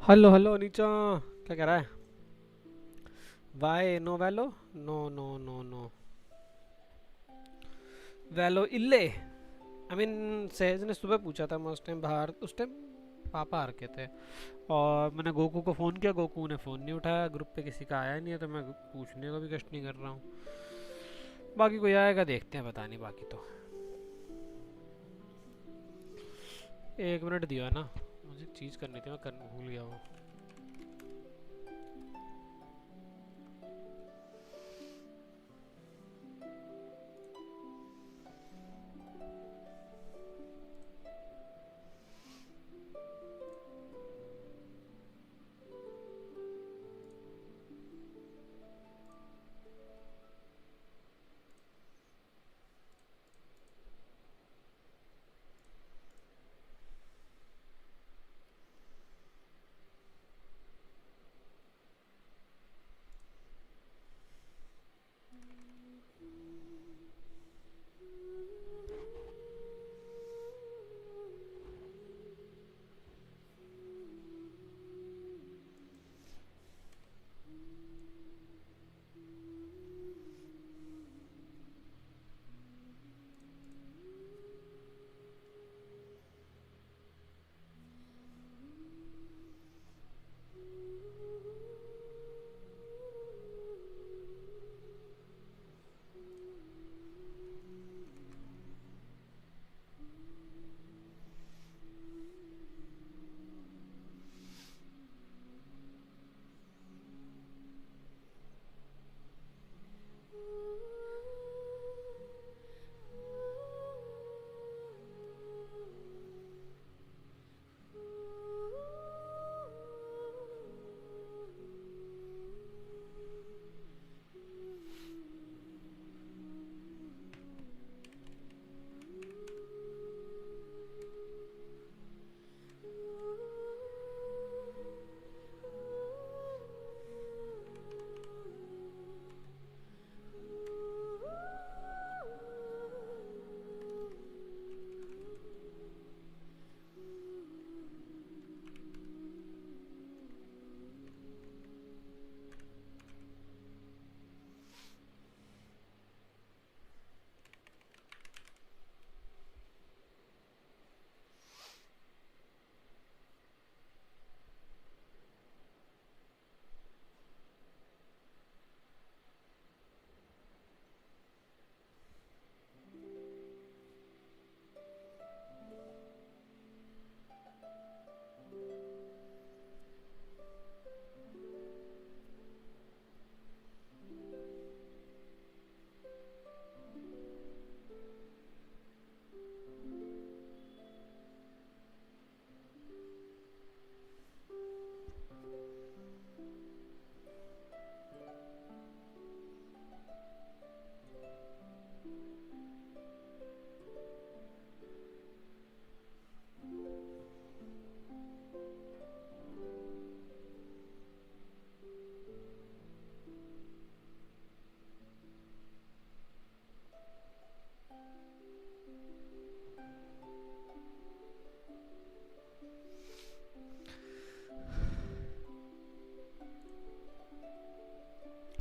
Hello hello नीचा, क्या कह रहा है? वाई नो वैलो? नो नो नो नो वैलो इल्ले। आई मीन सहज ने सुबह पूछा था, मैं उस टाइम बाहर, उस टाइम पापा आ रखे थे और मैंने गोकू को फ़ोन किया, गोकू ने फ़ोन नहीं उठाया, ग्रुप पे किसी का आया नहीं है तो मैं पूछने का भी कष्ट नहीं कर रहा हूँ। बाकी कोई आएगा देखते हैं, पता नहीं बाकी तो। 1 मिनट दिया ना, मुझे चीज़ करनी थी, मैं करने भूल गया वो।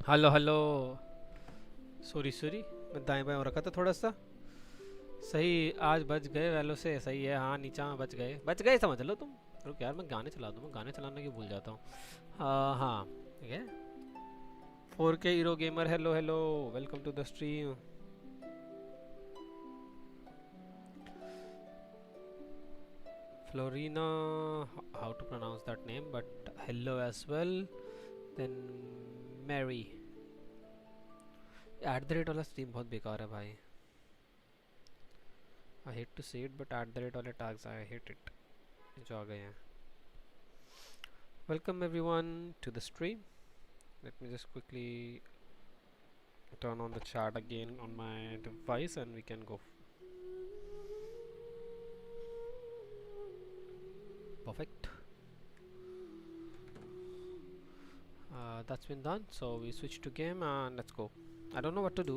Hello hello. सॉरी सॉरी, मैं दाएं बाएं हो रखा था थोड़ा सा। सही, आज बच गए वैलो से, सही है। हाँ नीचा बच गए, बच गए समझ लो तुम। रुक यार, मैं गाने चला दूँ, मैं गाने चलाने की भूल जाता हूँ। हाँ ठीक है। 4K hero gamer, hello hello, welcome to the stream. Florina, how to pronounce that name, but hello as well. Then Mary। At the rate वाला स्ट्रीम बहुत बेकार है भाई। I hate to say it but at the rate वाले tags I hate it जो आ गए हैं। Welcome everyone to the stream. Let me just quickly turn on the chat again on my device and we can go perfect. That's been done, so we switch to game and let's go. I don't know what to do,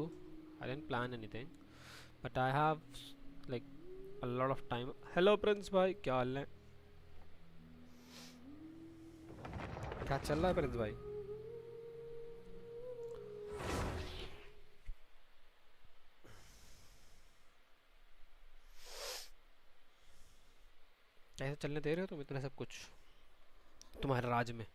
I didn't plan anything, but I have like a lot of time. Hello Prince bhai, क्या हाल है? क्या चल रहा है Prince भाई? कैसे चलने दे रहे हो तुम इतना सब कुछ तुम्हारे राज में?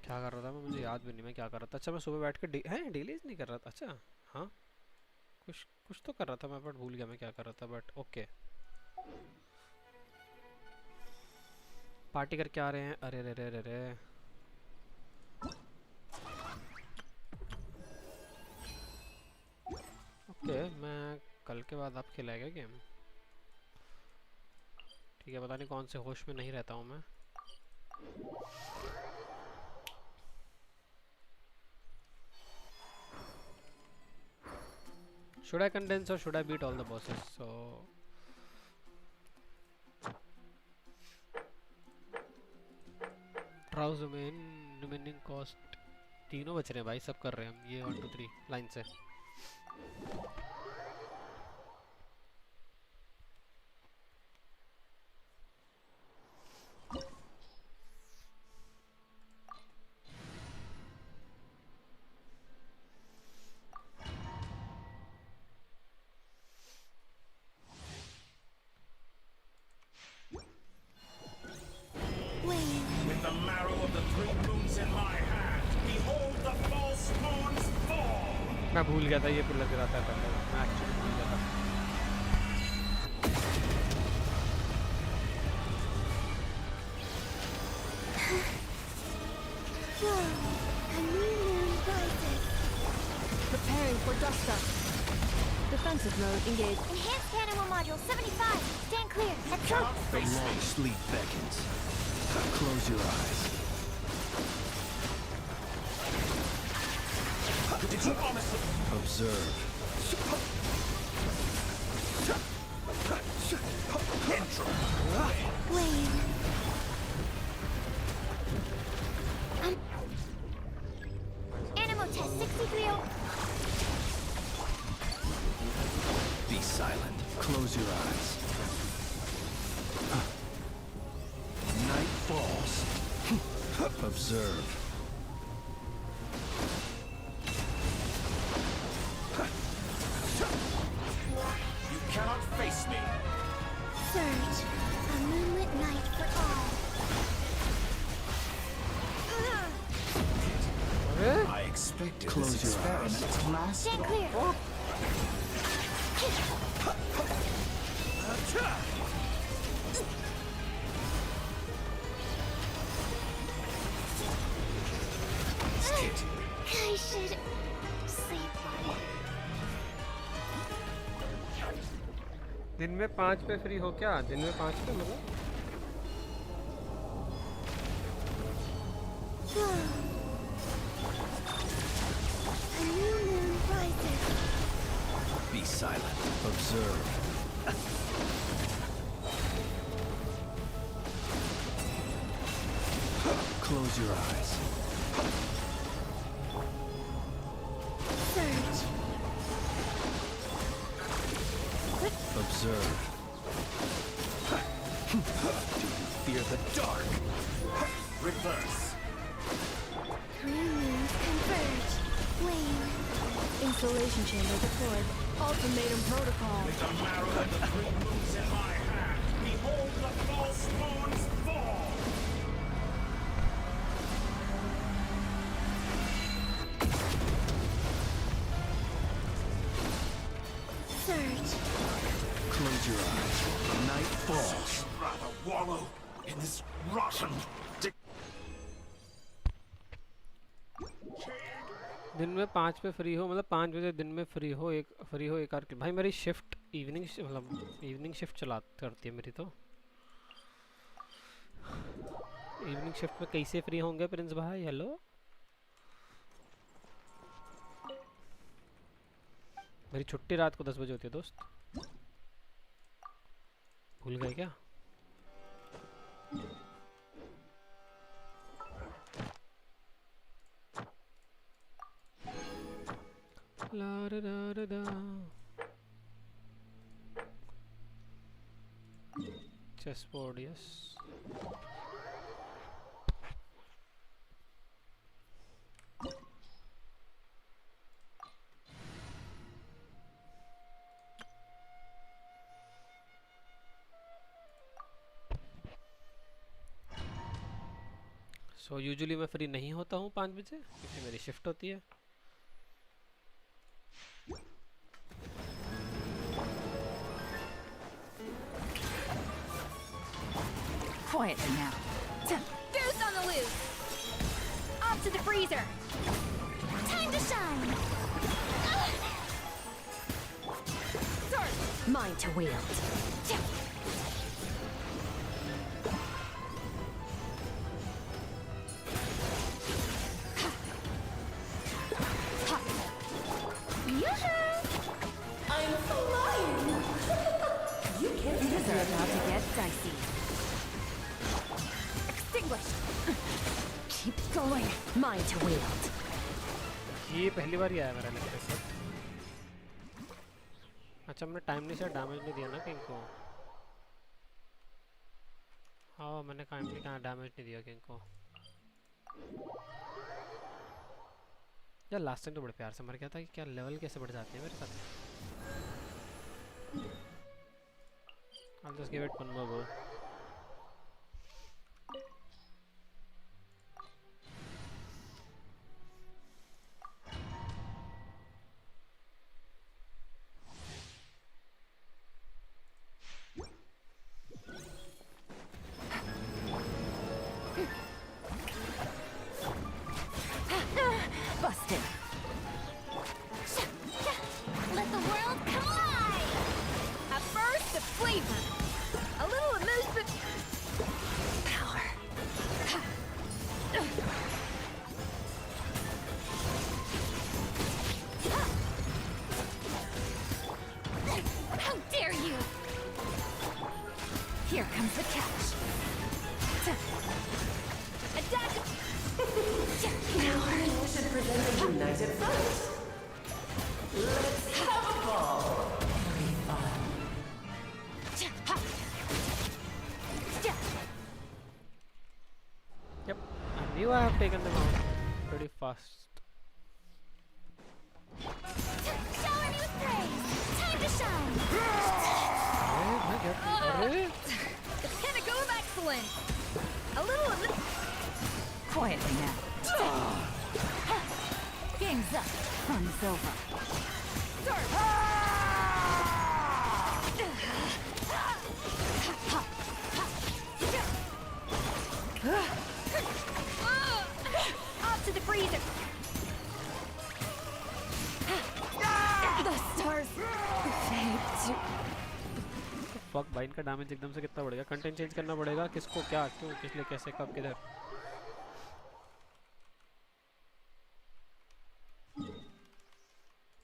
क्या कर रहा था मैं, मुझे याद भी नहीं मैं क्या कर रहा था। अच्छा मैं सुबह बैठ के डेलीज नहीं कर रहा था। अच्छा हाँ, कुछ कुछ तो कर रहा था मैं, बट भूल गया मैं क्या कर रहा था। बट ओके, पार्टी करके आ रहे हैं। अरे रे रे रे रे। ओके, मैं कल के बाद आप खिलाएगा गेम? ठीक है, पता नहीं कौन से होश में नहीं रहता हूँ मैं। Should I condense or should I beat all the bosses? So browse domain, remaining cost, तीनों बच रहे हैं भाई, सब कर रहे हैं हम ये 1 2 3 लाइन से। With the marrow of the 3 moons in my hand, behold the false moons fall! मैं भूल गया था ये पुल लग रहा था पहले, मैं एक्चुअली भूल गया था। A new moon rises. Preparing for dust up. Defensive mode engaged. Enhanced animal module 75. Stand clear. Let's go. Cannot The face long me! sleep beckons. Close your eyes. Did you honestly? Observe. Intro! Wave. Animal test 63. Be silent. Close your eyes. Night falls. Observe. You cannot face me! Surge. A moonlit night for all. अरे I expected Close this your eyes. experiment to last Stand long. clear. I should sleep. दिन में 5 पे free हो क्या? दिन में 5 पे मतलब A new moon rises. Be silent. Observe. Close your eyes. Surge. Observe. Do you fear the dark? Reverse! 3 moons converge. Flame. Installation chamber deployed. Ultimatum protocol. With the marrow of the 3 moons in my hand, behold the false moons fall! Surge. Close your eyes. Night falls. Rather wallow in this rotten दिन में 5 पे free हो मतलब 5 बजे दिन में free हो एक आर भाई मेरी शिफ्ट इवनिंग मतलब इवनिंग शिफ्ट चला करती है मेरी, तो इवनिंग शिफ्ट में कैसे फ्री होंगे प्रिंस भाई? हेलो, मेरी छुट्टी रात को 10 बजे होती है दोस्त, भूल गए क्या? ला रा रा रा रा। Chessboard, yes. So usually मैं फ्री नहीं होता हूँ 5 बजे क्योंकि मेरी शिफ्ट होती है. Quietly now. Goose on the loose! Off to the freezer! Time to shine! Sword! Mine to wield. I'm flying! You can't do Things are about to get dicey. Extinguished! Keep going. Mine to wield. ये पहली बार ही आया मेरा लगता है. अच्छा मैंने timely से damage नहीं दिया ना किंग को. हाँ मैंने टाइमली कहाँ डैमेज नहीं दिया किंग को. यार लास्ट टाइम तो बड़े प्यार से मर गया था कि क्या लेवल कैसे बढ़ जाते हैं मेरे साथ. I'll just give it one more go. Busted. Let the world come alive! A burst of flavor! A little amusement! Power. How dare you! Here comes the catch. Attack! You should present a united front. Let's have a ball. Very fun. Yep, I knew I have taken them out pretty fast. Shower me with praise! Time to shine! अरे The pinnacle of excellence! A little Quietly now. Game's up. Fun's over. Off to the freezer! The stars fade to... fuck भाई इनका damage एकदम से कितना बढ़ेगा. Content change करना पड़ेगा. किसको क्या क्यों किस लिए कैसे कब किधर.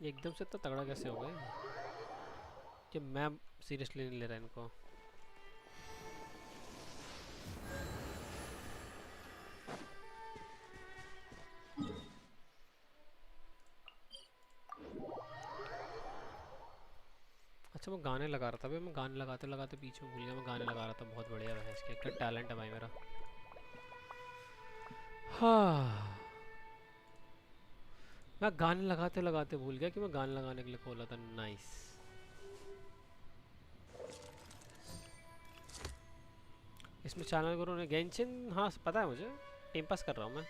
ये एकदम से तो तगड़ा कैसे हो गए कि मैं सीरियसली नहीं ले रहा इनको. अच्छा मैं गाने लगा रहा था भाई. मैं गाने लगाते लगाते बीच में भूल गया. मैं गाने लगा रहा था. बहुत बढ़िया है इसके. क्या टैलेंट है भाई मेरा. हाँ मैं गाने लगाते लगाते भूल गया कि मैं गाने लगाने के लिए खोला था. नाइस. इसमें चैनल गुरु ने गेंशिन. हाँ पता है मुझे. टाइम पास कर रहा हूँ मैं.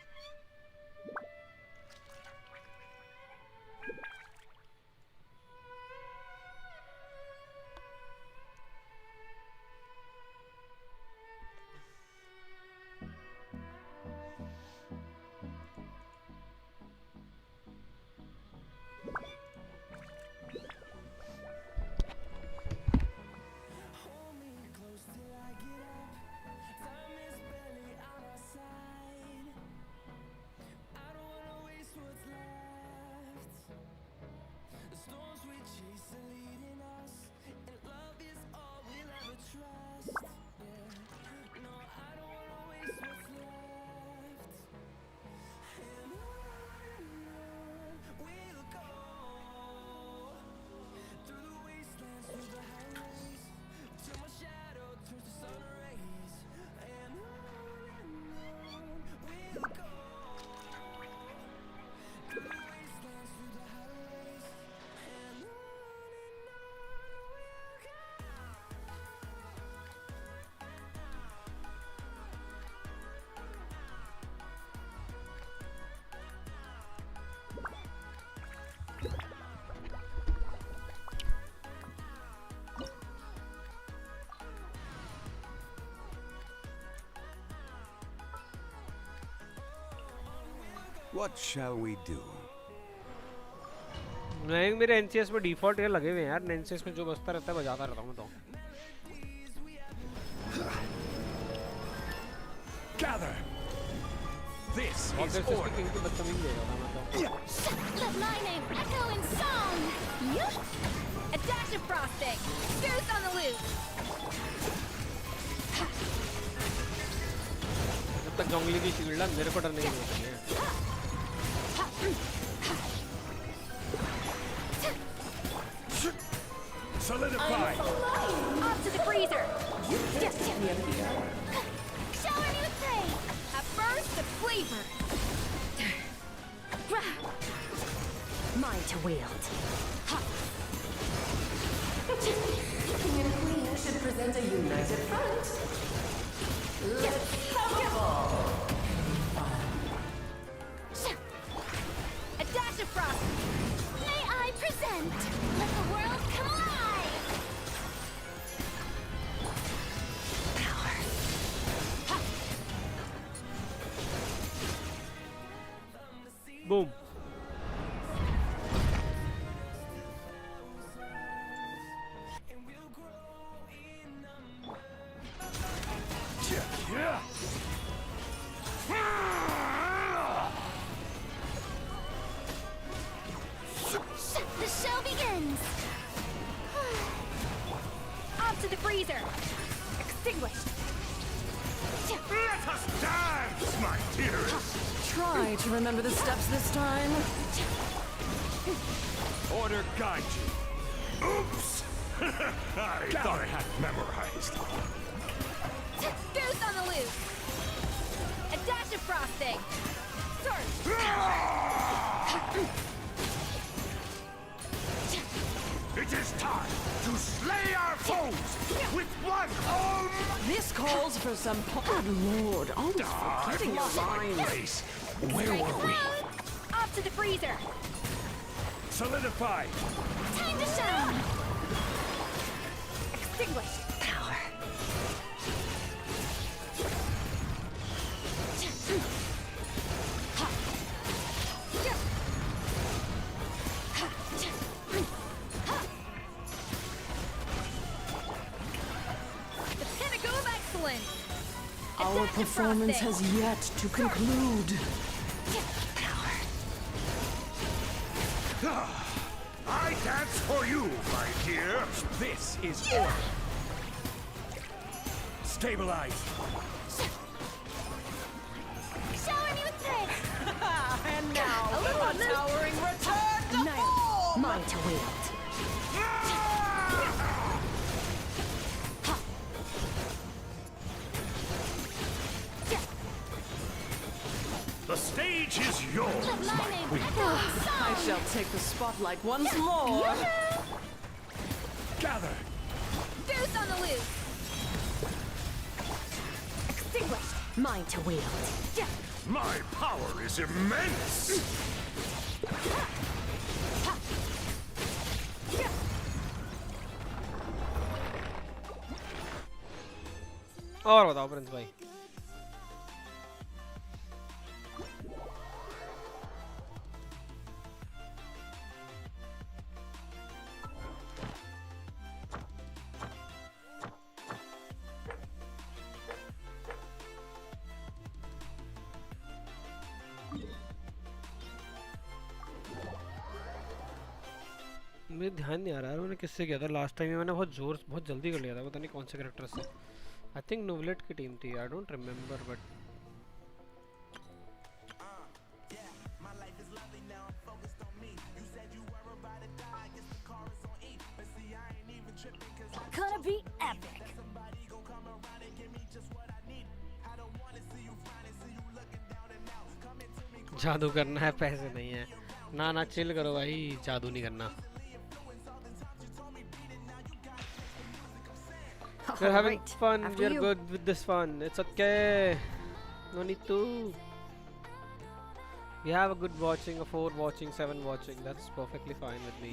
What shall we do? नहीं मेरे एनसीएस में डिफॉल्ट ये लगे हुए हैं यार एनसीएस में जो बजता रहता है बजाता रहता हूँ मैं तो Gather. This is obviously order. King की बदतमीजी देगा मैं तो Let my name echo in song! Yup! A dash of frosting! Goose on the loose! जब तक जंगली की शील्ड है मेरे को डरने की जरूरत नहीं है Solidify. Off to the freezer! Shower me with praise! A burst of flavor! Mine to wield. King and Queen should present a united front. Let's have a ball. A dash of frost! May I present? Let the world come alive! Boom Yeah. The show begins! Off to the freezer! Extinguished! Let us dance, my dearest. Try to remember the steps this time. Order guide you. Oops. I thought I had it memorized. Goose on the loose! A dash of frosting! Surge! It is time to slay our foes with one home. This calls for some. Good lord, always forgetting your I've lost my lines. place. Where Strike were a we? road! Off to the freezer! Solidify. Time to shine! Extinguished! Power. The pinnacle of excellence! A Our dash of performance frosting. has yet to conclude. I dance for you, my dear. This is order. Stabilize. Shower me with praise! And now, A little loose. towering return to form! Mine to wield. The stage is yours, Let my my name queen. echo in I song! shall take the spotlight once more. Gather. Goose on the loose! Extinguished! Mine to wield. My power is immense. और बताओ Prince भाई मुझे ध्यान नहीं आ रहा है मैंने किससे किया था लास्ट टाइम मैंने बहुत जल्दी कर लिया था पता नहीं कौन से कैरेक्टर से आई थिंक नोवलेट की टीम थी I don't remember but Gonna be epic! जादू करना है पैसे नहीं है ना ना चिल करो भाई जादू नहीं करना We're having Alright, fun. after We're you. good with this fun. It's okay. No need to. We have a good watching, a 4 watching, 7 watching. That's perfectly fine with me.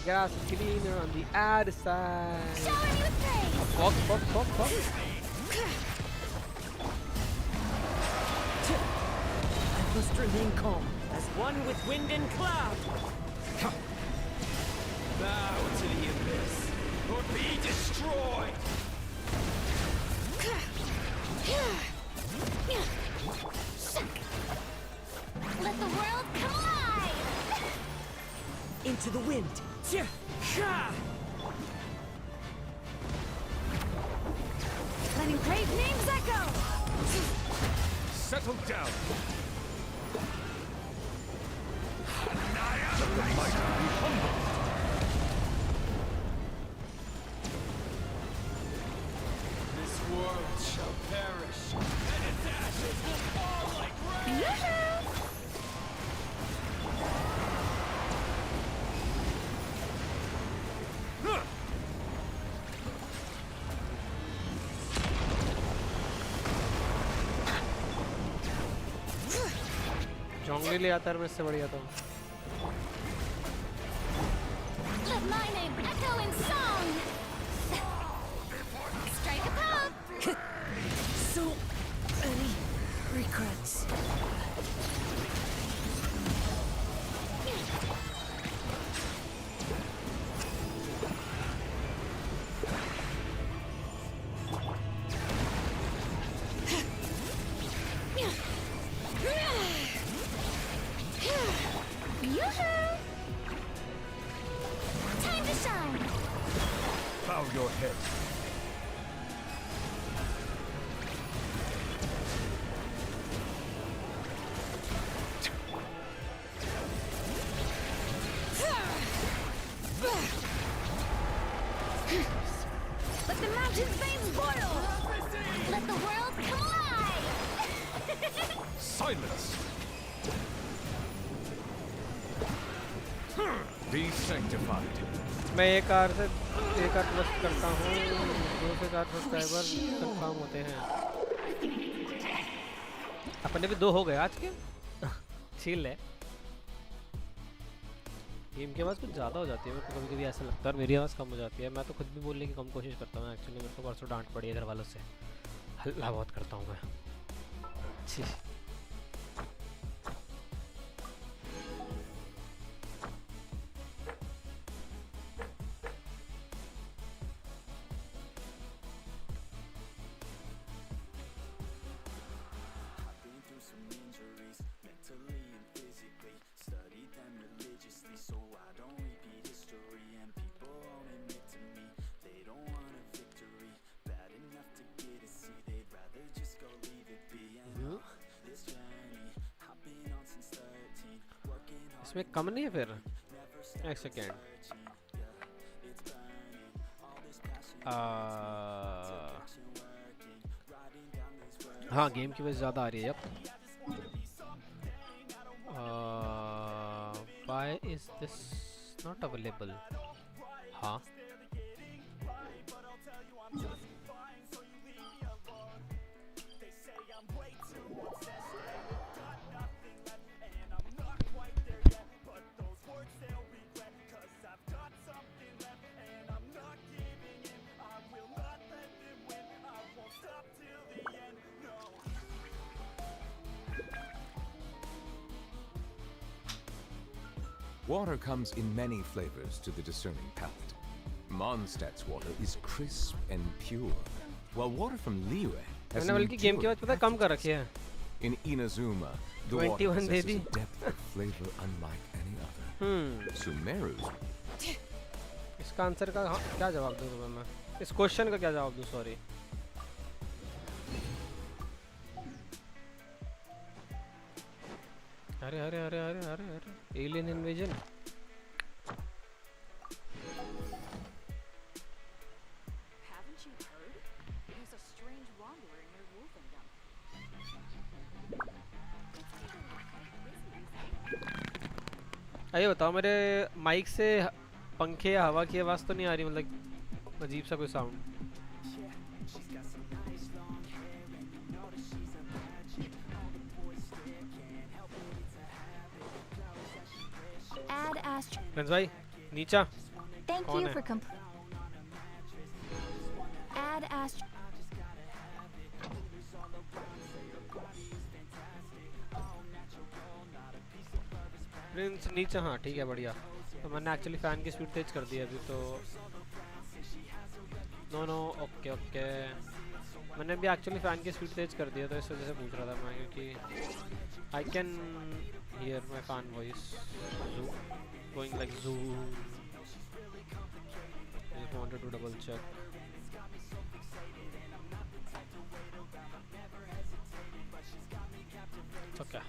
Grass is greener on the other side. Shower me with praise! Fuck. Sterling calm, as one with wind and cloud. Bow to the abyss, or be destroyed! Let the world collide! Into the wind. Letting great names echo! Settle down! This world shall perish, and its ashes will fall like rain! Yoo-hoo! जोंगली ले आता है मैं इससे बढ़िया तो Let my name echo in song! Strike a pop! So many regrets. Yoo-hoo! Time to shine! Bow your head. Let the mountain's veins boil! Let the world collide! Silence! Be sanctified. मैं एक are plus करता हूँ 2 से 4 subscriber confirm होते हैं अपने भी 2 हो गए आज के छील है गेम की आवाज़ कुछ ज़्यादा हो जाती है मेरे को कभी-कभी ऐसा लगता है और मेरी आवाज़ कम हो जाती है मैं तो खुद भी बोलने की कम कोशिश करता हूँ एक्चुअली मेरे को परसों डांट पड़ी है घर वालों से हल्ला बहुत करता हूँ मैं छी इसमें कम नहीं है फिर एक सेकेंड हाँ गेम की वजह ज़्यादा आ रही है अब why is this not available हाँ Water comes in many flavors to the discerning palate. Mondstadt's water is crisp and pure, while water from Liyue has मैंने बल्कि गेम की आवाज़ पता है कम कर रखी है in Inazuma, the water 21 they possesses the a depth of flavor unlike any other. Sumeru's इसका आंसर का क्या जवाब दूँ तुम्हें मैं इस क्वेश्चन का क्या जवाब दूँ सॉरी अरे अरे अरे अरे अरे अरे alien invasion Haven't you heard? There's a strange wanderer near Wolfendom. ये बताओ मेरे माइक से पंखे या हवा की आवाज़ तो नहीं आ रही मतलब अजीब सा कोई साउंड Add Astro. प्रिंस भाई नीचा Thank कौन you है? for Add Astro. प्रिंस नीचे, हाँ ठीक है बढ़िया। तो मैंने एक्चुअली फ़ैन की स्पीड तेज कर दी है अभी तो। नो नो ओके ओके, मैंने भी एक्चुअली फ़ैन की स्पीड तेज कर दी है तो इस वजह से पूछ रहा था मैं, क्योंकि I can hear my fan voice going like जू। I wanted to double check. Okay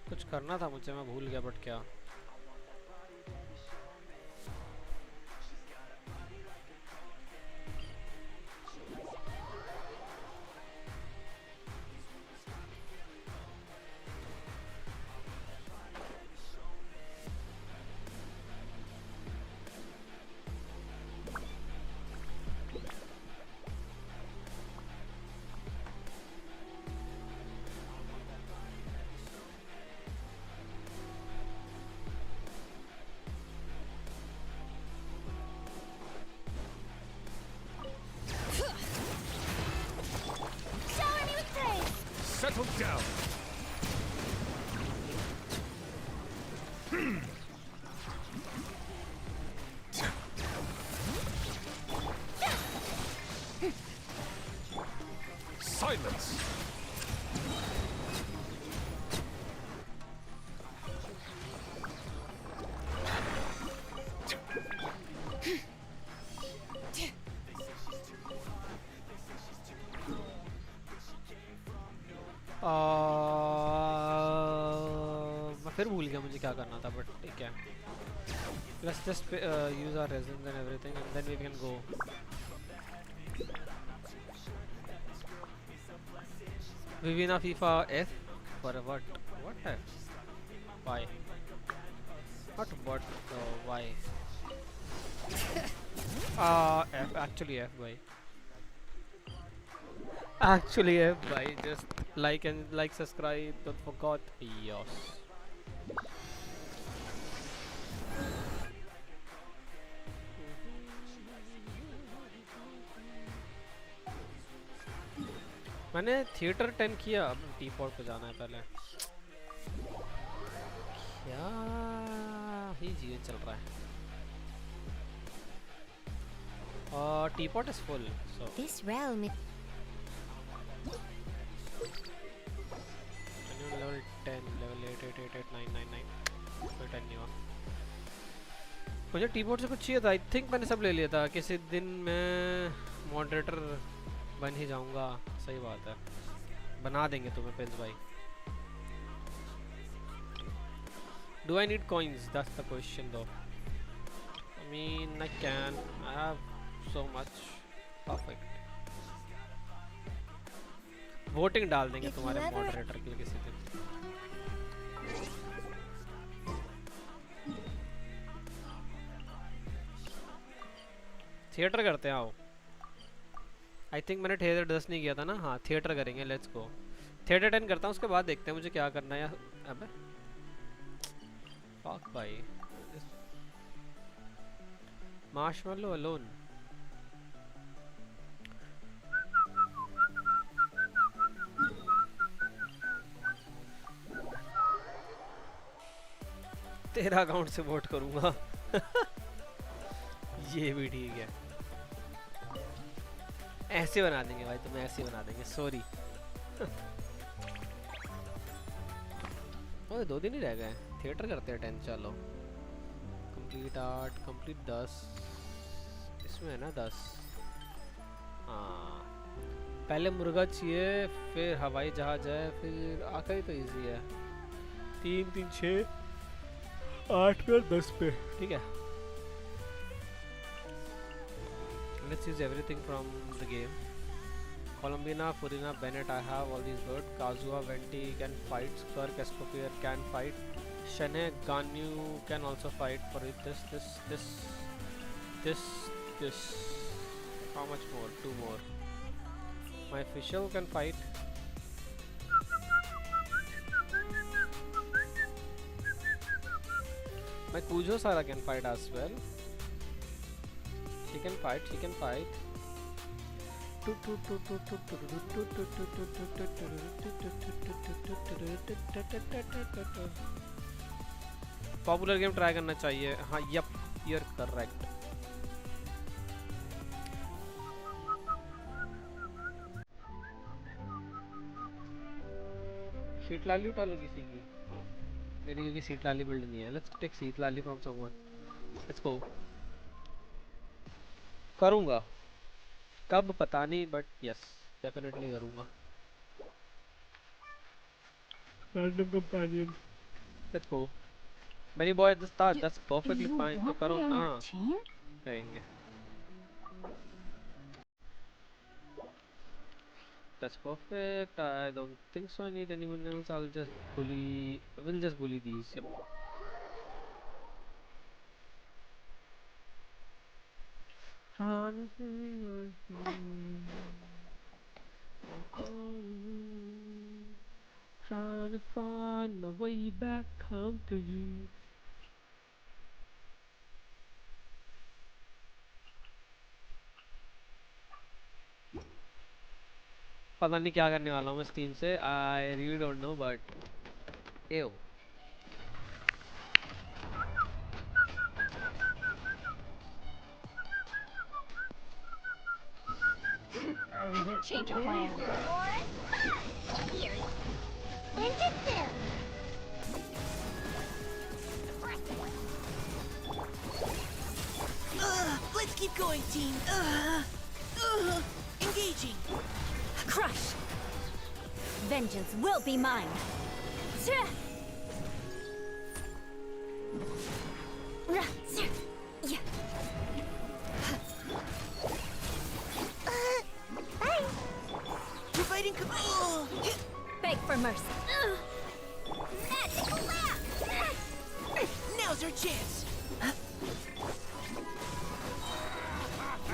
कुछ करना था मुझे, मैं भूल गया बट क्या। Shower me with praise! Settle down. Silence. मैं फिर भूल गया मुझे क्या करना था बट ठीक है। Let's just use our resins and everything and then we can go. Vivina FIFA F for what? What F? Why? Not what? Why? F actually F by. Actually F by. Just like and subscribe. Don't forget. Yes. मैंने theatre 10 किया, अब T pot पे जाना है पहले। क्या ही जीवन चल रहा है। T pot is full so This realm is level 10 level 8 8 8 8 9 9 9 कोई 10 नहीं हुआ। मुझे टी पॉट से कुछ चाहिए था, आई थिंक मैंने सब ले लिया था। किसी दिन मैं मॉडरेटर बन ही जाऊंगा। सही बात है, बना देंगे तुम्हें पेंस भाई। Do I need coins, that's the question दो। I mean I can, I have so much. Perfect, voting डाल देंगे तुम्हारे मॉडरेटर के लिए किसी दिन। थिएटर करते हैं आओ। आई थिंक मैंने थिएटर 10 नहीं किया था ना। हाँ थिएटर करेंगे, लेट्स गो। थिएटर 10 करता हूँ, उसके बाद देखते हैं मुझे क्या करना है। अबे फक भाई, मार्शमैलो अलोन। तेरा अकाउंट से वोट करूंगा। ये भी ठीक है, ऐसे बना देंगे भाई, तुम्हें ऐसे बना देंगे। सॉरी। ओए 2 दिन ही रह गए, थिएटर करते हैं 10। चलो कंप्लीट आर्ट, कंप्लीट 10 इसमें है ना 10। हाँ पहले मुर्गा चाहिए, फिर हवाई जहाज है, फिर आखिरी तो इजी है। 3 3 6 8 पे और 10 पे, ठीक है। Let's use everything from the game. Columbina, Furina, Bennett, I have all these birds. Kazuha, Venti can fight. Skirk, Escopir can fight. Shane, Ganyu can also fight. For it, this. How much more? 2 more. My official can fight. My Kujo Sara can fight as well. She can fight. She can fight. Popular game try करना चाहिए. हाँ, yup, you're correct. Seat लाली उठा लो किसी की. मेरी क्योंकि seat लाली build नहीं है. Let's take seat Lali from someone. Let's go. करूँगा. कब पता नहीं, but yes, definitely करूँगा. Random companion. Let's go. Many boy at the start. That's perfectly fine. तो करो हाँ. करेंगे. That's perfect. I don't think so. I need anyone else. I'll just bully. We'll just bully these. Yep. Trying to find my way back home to you. पता नहीं क्या करने वाला हूँ मैं स्क्रीन से. I really don't know, but ew. Change of plan. Here. Ninjutsu. Let's keep going, team. Engaging. Crush! Vengeance will be mine! Providing Beg for mercy. Magical laugh. Now's our chance.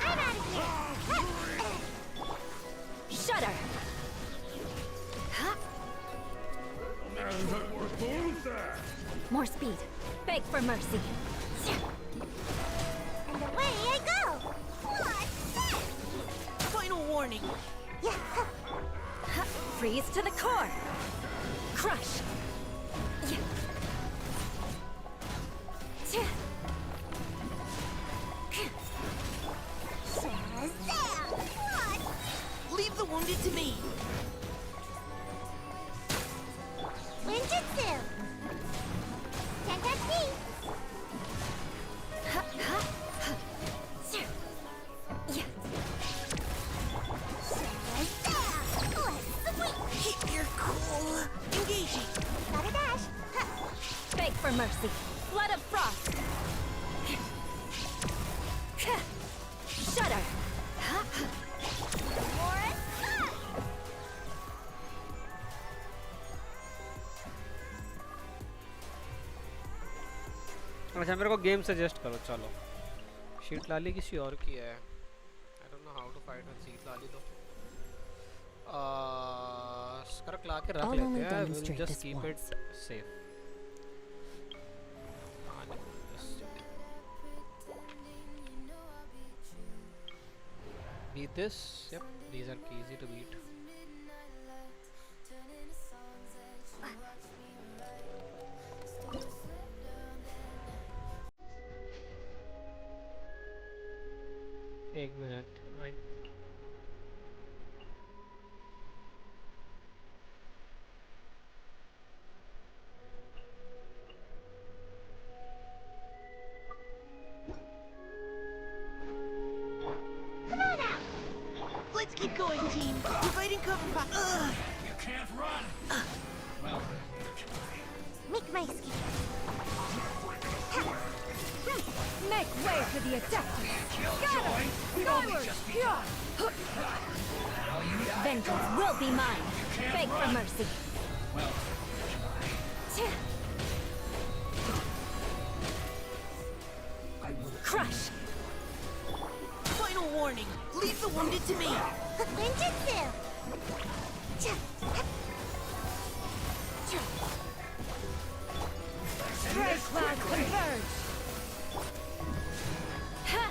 I'm out of here. Shudder! More speed. Beg for mercy. And away I go. What's this? Final warning. Freeze to the core. Crush. Shazam! What? Leave the wounded to me. Ninjutsu. Tenkatsu. Shazam! Sweet. You're cool. Engaging. Got a dash. Beg for mercy. Blood of frost. Shudder. अच्छा मेरे को game suggest करो. चलो sheet लाली किसी और की है. I don't know how to fight with sheet लाली तो. स्क्रक ला के रख I'll लेते only हैं. Will demonstrate just this keep it once. Safe. Beat this. Yep, these are easy to beat. एक minute. Let's keep going, team. Providing cover fire. You can't run. Well, Make my escape. Make way for the Adeptus! Got him! Skyward! Vengeance will be mine! Beg for mercy! Crush! Final warning. Leave the wounded to me. Ninjutsu. Stray clouds converge! Ha!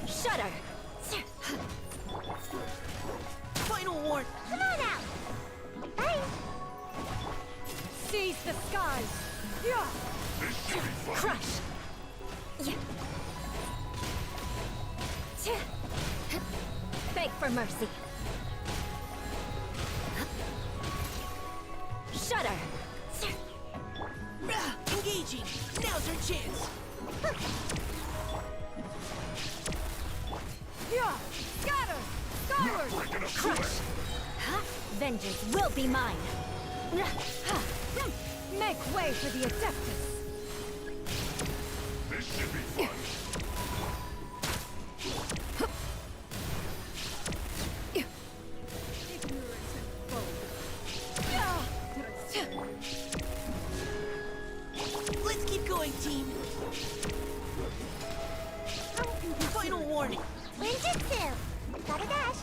Shudder! Final warning. Come on out! Bye! Seize the skies! Yeah. Crush! Yeah. Beg for mercy. Shudder! Engaging. Now's our chance. Yeah. Scatter! Skyward! Crush! Vengeance will be mine! Make way for the Adeptus! This should be fun. Let's keep going, team. Final warning. Ninjutsu! Gotta dash!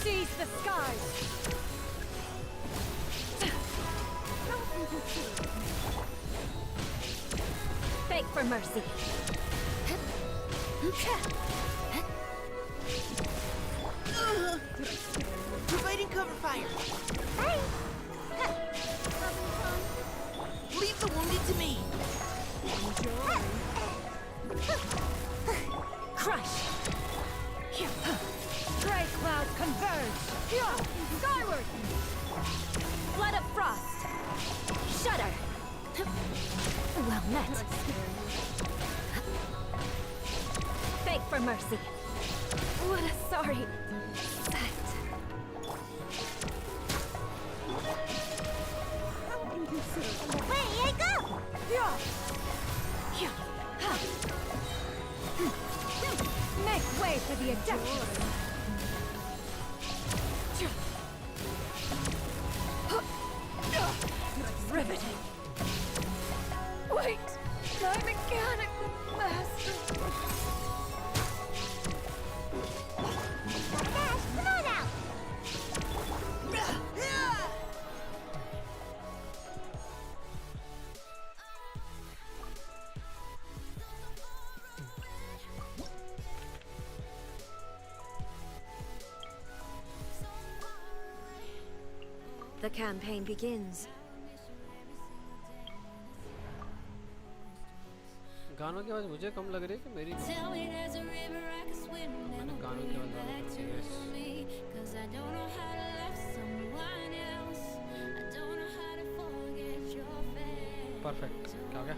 Seize the skies! Beg for mercy. Providing cover fire. Bye! Leave the wounded to me. Crush! Gray clouds converge! Skyward! Flood of frost! Shudder! Well met! Beg for mercy! What a sorry sight! Away I go! Make way for the Adeptus! Riveting! Wait! My mechanical master! Gotta dash! Come on out! The campaign begins. गानों की आवाज मुझे कम लग रही है कि मेरी मैंने गानों की आवाज ज़्यादा कर दी है। परफेक्ट क्या हो गया?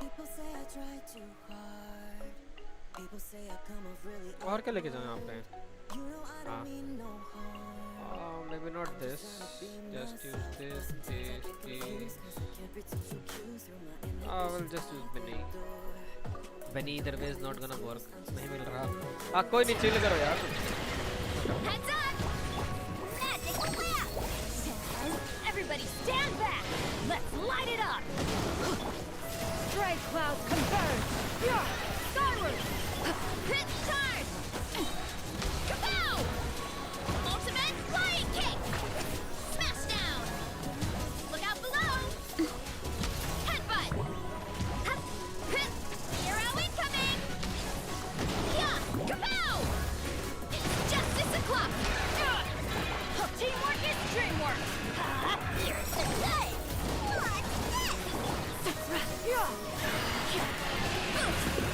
People say I try too hard. People say I come off really और क्या लेके जाऊँ यहाँ पे? You know I don't mean no harm. Maybe not this. Just use this. I will just use Benny. Benny either way is not gonna work. नहीं मिल रहा. कोई नहीं chill करो यार. Heads up! Magic whip! Everybody stand back! Let's light it up! Stray clouds converge! Skyward! Hit charge! Kapow! Ultimate flying kick! Smash down! Look out below! Headbutt! Hup! Hit! Zero incoming! Yeah! Kapow! It's justice o'clock! Teamwork is dreamwork! Here's the play! What's this?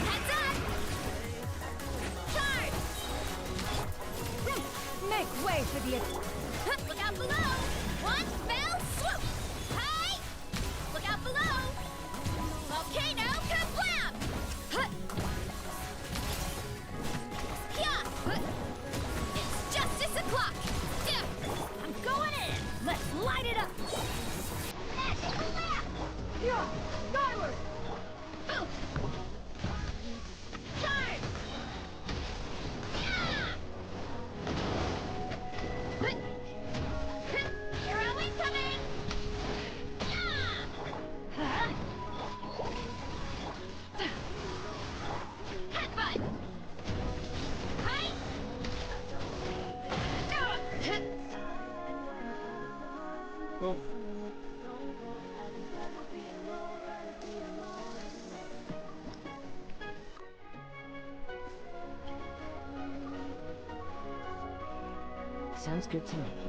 Heads up! Charge! Sounds good to me.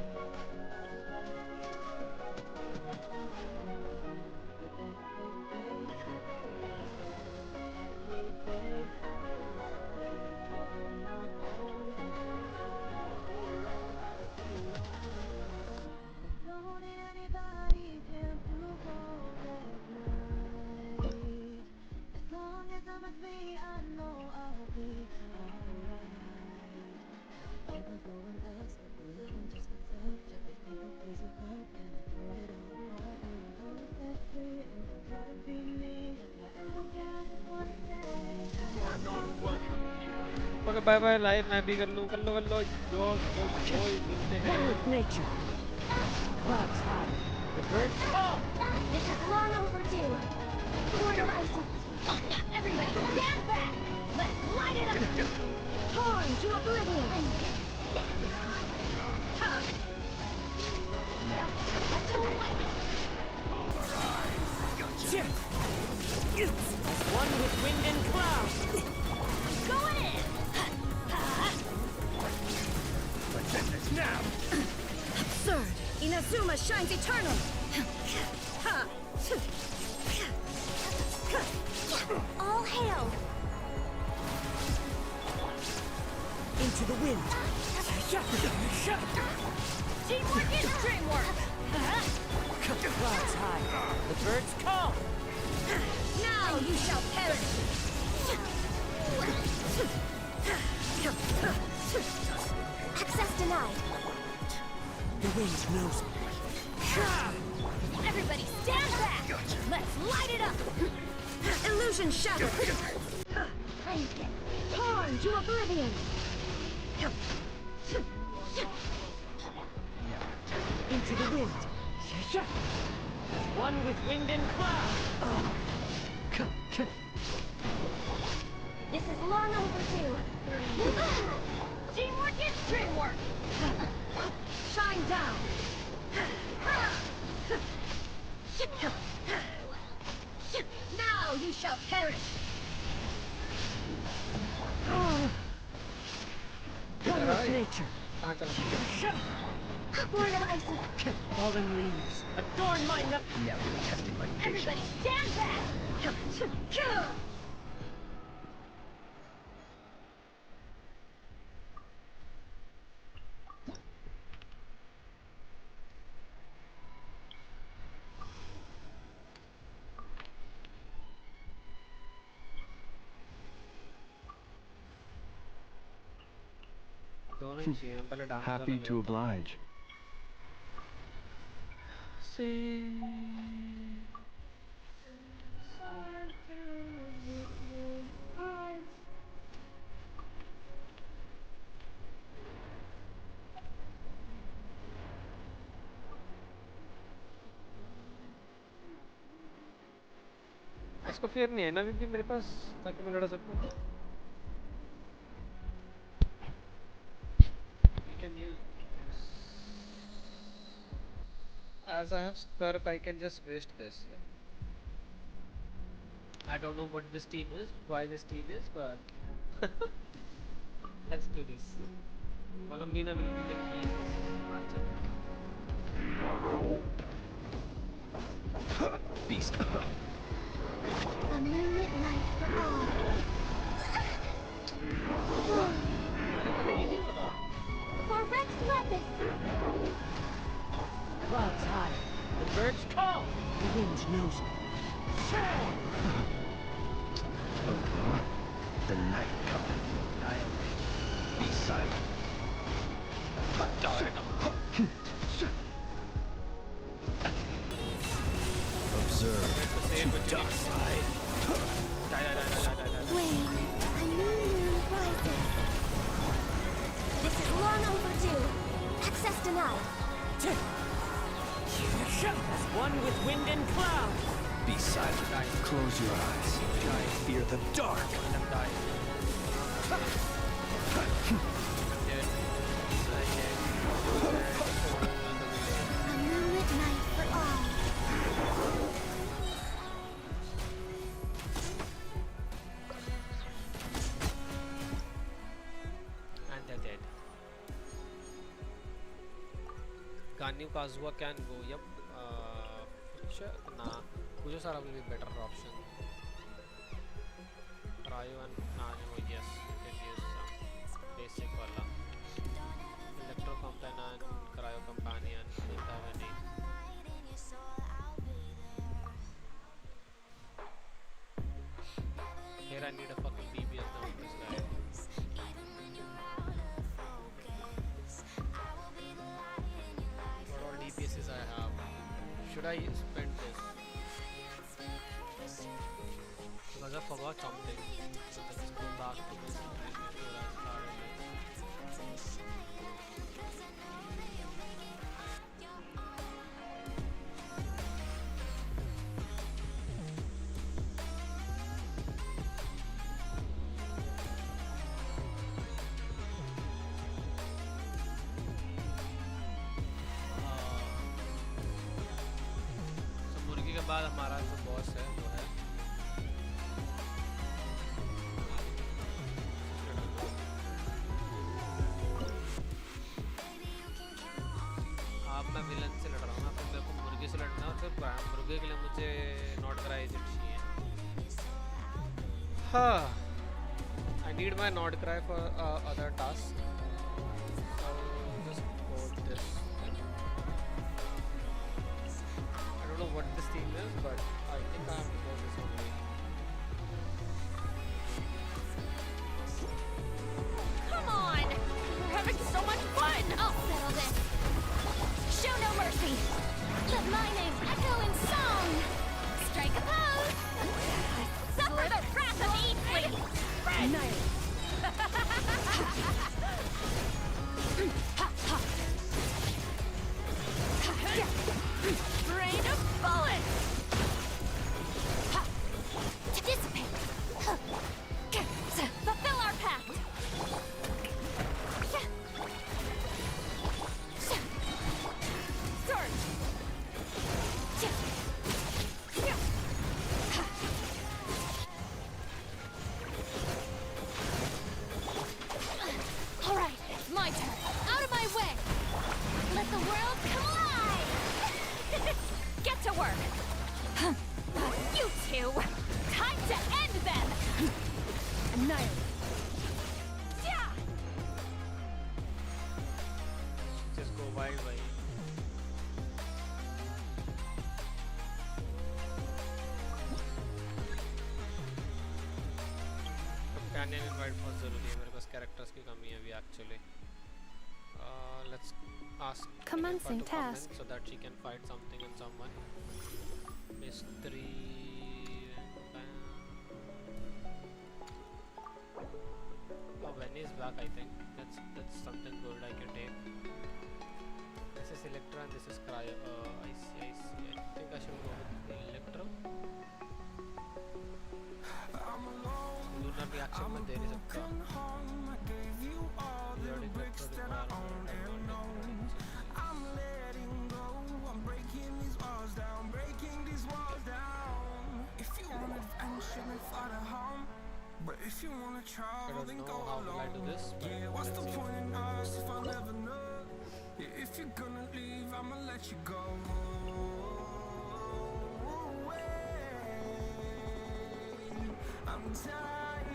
Okay bye bye live मैं भी कर लो जो मिलते हैं One with nature. Clouds high. The birds call. This is long overdue. Mortal ice. Everybody stand back! Let's light it up! Torn to oblivion! One with wind and cloud. Going in! Let's end this now! Absurd. Inazuma shines eternal. All hail! Into the wind. Teamwork is dreamwork! Clouds high. The birds call. Now you shall perish. Access denied. The wind knows me. Everybody stand back! Let's light it up! Illusion shattered. Torn to oblivion! Into the wind. One with wind and cloud. This is long overdue. Teamwork is dreamwork! Shine down. Now you shall perish! One with nature. Mortal ice. Fallen leaves. Adorn my nut. Everybody stand back! दोनों ही चाहिए पहले dance Happy to oblige. इसको fair नहीं है ना अभी भी मेरे पास ताकि मैं लड़ा सकूं can use as I have Scarp I can just waste this I don't know what this team is why this team is but let's do this Colombina will be the key in this matchup Beast. A moonlit light for all. For Rex weapon! Clouds high. The birds call. The wind knows me. The night cometh. Be silent. Observe to die. Wait, a new moon rises. This is long overdue. Access denied. One with wind and cloud. Be silent. Close your eyes. Fear the dark. A moonlit night for all. and they're dead Ganyu Kazuha can go. Yep. Sure. Nah. Kujosara will be better option. Ryu and Nano, yes. You can use some basic wala. Electro Companion, Cryo Companion. Don't have any. Here I need a fucking DBS now with this guy. What all DPSs I have? Should I spend this? Because I forgot something. So let's go back to this previous where I started with. So मुर्गी के बाद हमारा जो boss है वो है अब मैं विलन से लड़ रहा हूँ ना, तो मेरे को मुर्गी से लड़ना है, फिर मुर्गे के लिए मुझे नॉट क्राई एजेंट चाहिए. हाँ, I need my not cry for other tasks. So just go with this. I don't know what this theme is, but I think I have to go this only. Come on! We're having so much fun! I'll settle this. Show no mercy. Let my name echo in song. Strike a pose. Suffer the wrath of Eatly. Nice. Rain of bullets. Dissipate. Fulfill our pact. Surge. All right, it's my turn. Out of my way. Let the world come alive. Get to work. You two. Time to end them. Annihilate. Yeah. Just go wild, भाई. Companion invite बहुत ज़रूरी है. मेरे पास characters की कमी है अभी actually. Let's ask Commencing Nipa to come in task. so that she can fight something and someone. Mystery. Oh, Benny is back. I think that's something good I can take. This is Electra and this is Cryo. I see. I think I should go with the Electro. Lunar reaction में दे नहीं सकता. Periodic Electro requirement. But if you wanna try, I don't then know go how will I do alone. this, but Yeah, what's let's the see. point in us if I'll never know? Yeah, if you're gonna leave, I'ma let you go. I'm tired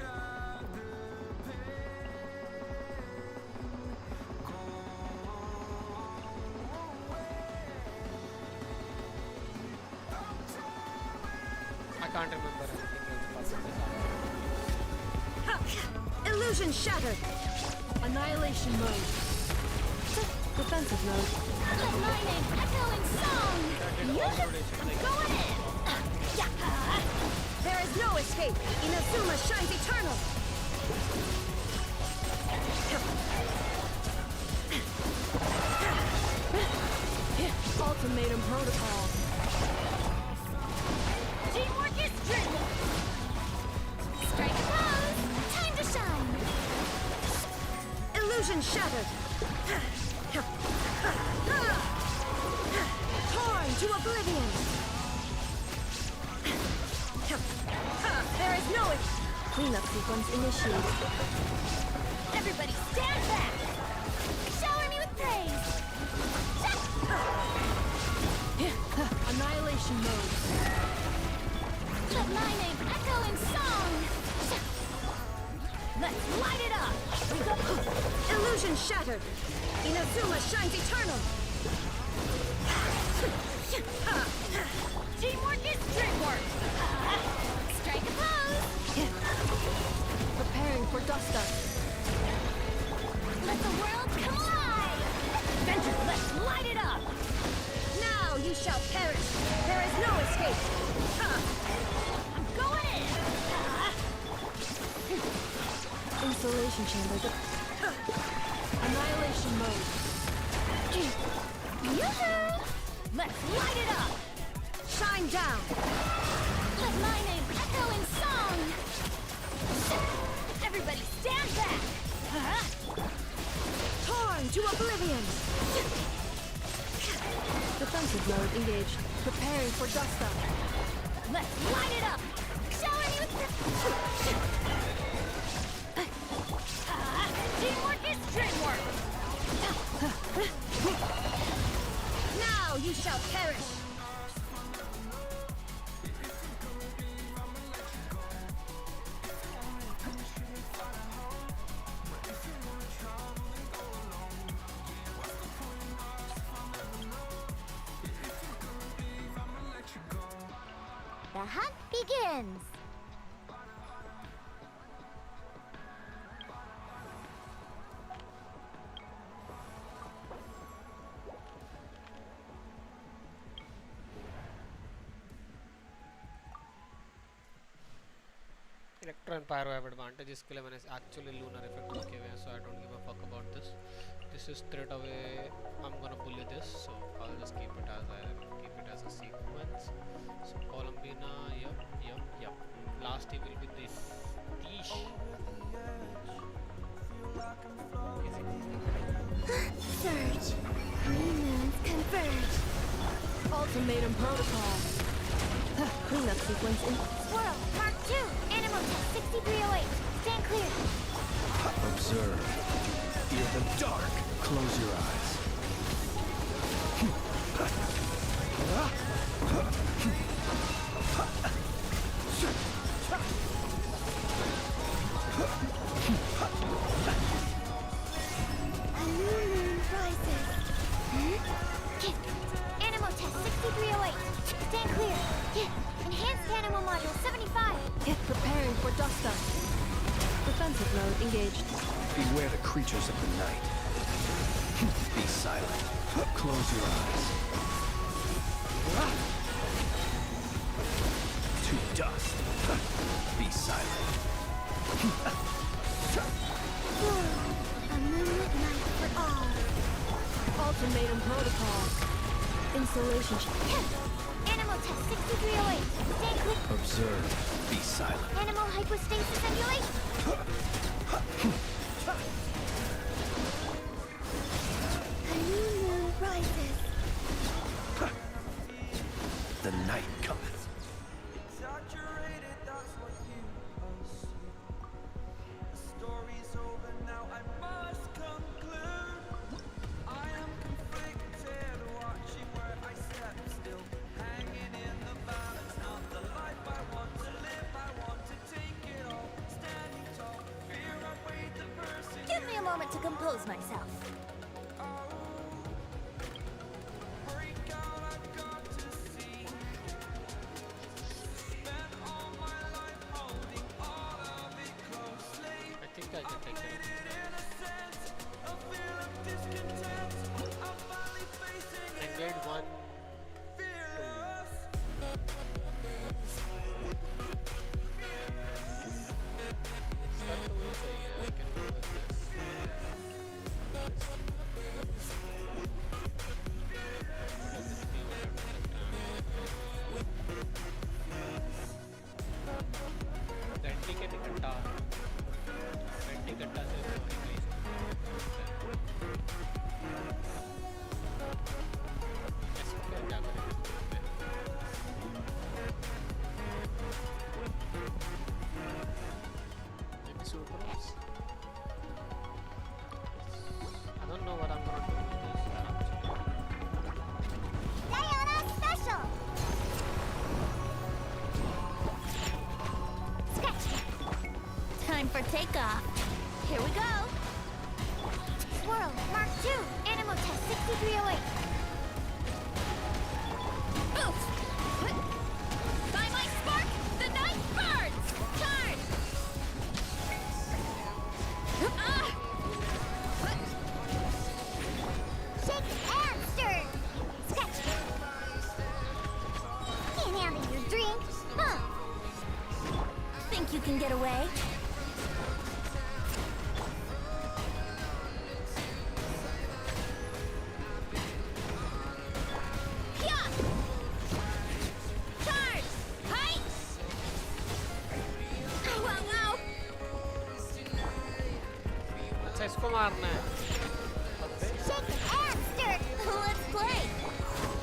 of the pain. Go away. I can't remember anything else about this. Illusion shattered. Annihilation mode. Defensive mode. Let my name echo in song. Go ahead. There is no escape. Inazuma shines eternal. Ultimatum protocol. Teamwork is strength. Strike a pose. Time to shine. Illusion shattered. Torn to oblivion. There is no cleanup sequence initiated. Everybody stand back. Shower me with praise. Annihilation mode. Let my name echo in song. Let's light it up. We go. Illusion shattered. Inazuma shines eternal. Teamwork is dreamwork. Strike a pose. Preparing for dust up. Let the world come alive. Venture, let's light it up. Now you shall perish. There is no escape. I'm going in. Insulation chamber. Annihilation mode. Yoo-hoo! Let's light it up. Shine down. Let my name echo in song. Everybody stand back. Torn to oblivion. Defensive mode engaged. Preparing for dust up. Let's light it up. Shower me with teamwork is dreamwork. Now you shall perish. The hunt begins. Electro and Pyro have advantage. इसके लिए मैंने actually lunar effect रखे हुए हैं, so I don't give a fuck about this. This is straight away. I'm gonna bully this, so I'll just keep it as a sequence. So Columbina, yep. Last he will be this. Teesh. Surge. Moons converge. Ultimatum protocol. Cleanup sequence in Swirl Mark 2. Animal test 6308. Stand clear. Observe. Fear the dark. Close your eyes. A new moon rises. Animal test 6308. Stand clear. Enhanced animal module 75. Preparing for dust up. Defensive mode engaged. Beware the creatures of the night. Be silent. Close your eyes. To dust. Be silent. A moonlit night for all. Ultimatum protocol. Installation. Animal test 6308. Stay clear. Observe. Be silent. Animal hypostasis simulation. A new moon rises. The night cometh. Exaggerated, that's what you assume. The story's over now, I must conclude. I am conflicted, watching where I step still, hanging in the balance. Not the life I want to live, I want to take it all. Standing tall, fear I weighed the person. Give me a moment to compose myself. Break out, I've got to see. Spent all my life holding all of it closely. I think I can take it. In a sense, a feel of discontent. I'm finally facing it. Engage one. Fearless. Start to win, so yeah, I can go with this. for takeoff. Here we go. Swirl, Mark 2, Animal Test 6308. Oof! By my spark, the night burns! Charge! Shake and stir. Scratch. Can't handle your drink, huh? Think you can get away? Yeah! Charge! Height! Wow, wow! अच्छा इसको मारना है Shake and stir. Let's play!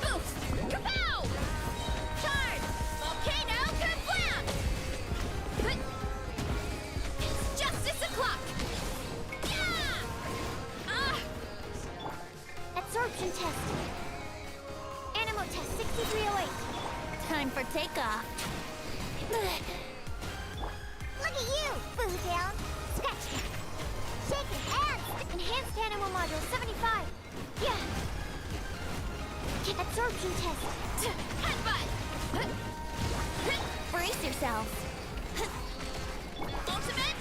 Oof! Kapow! Charge! Volcano Kerflam! It's justice o'clock! Yeah! Absorption test. Animal Test 6308. Time for takeoff. Look at you, Boozound. Scratch. Shake and enhanced animal module 75. Yeah. Absorption test. Headbutt! Brace yourself. Ultimate!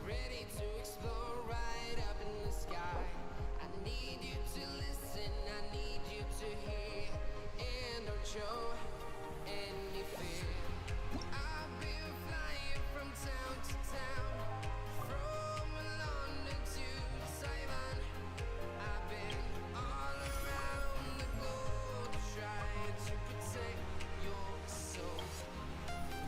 Ready to explore right up in the sky. I need you to listen, I need you to hear, and don't show any fear. I've been flying from town to town, from London to Taiwan. I've been all around the globe trying to protect your soul.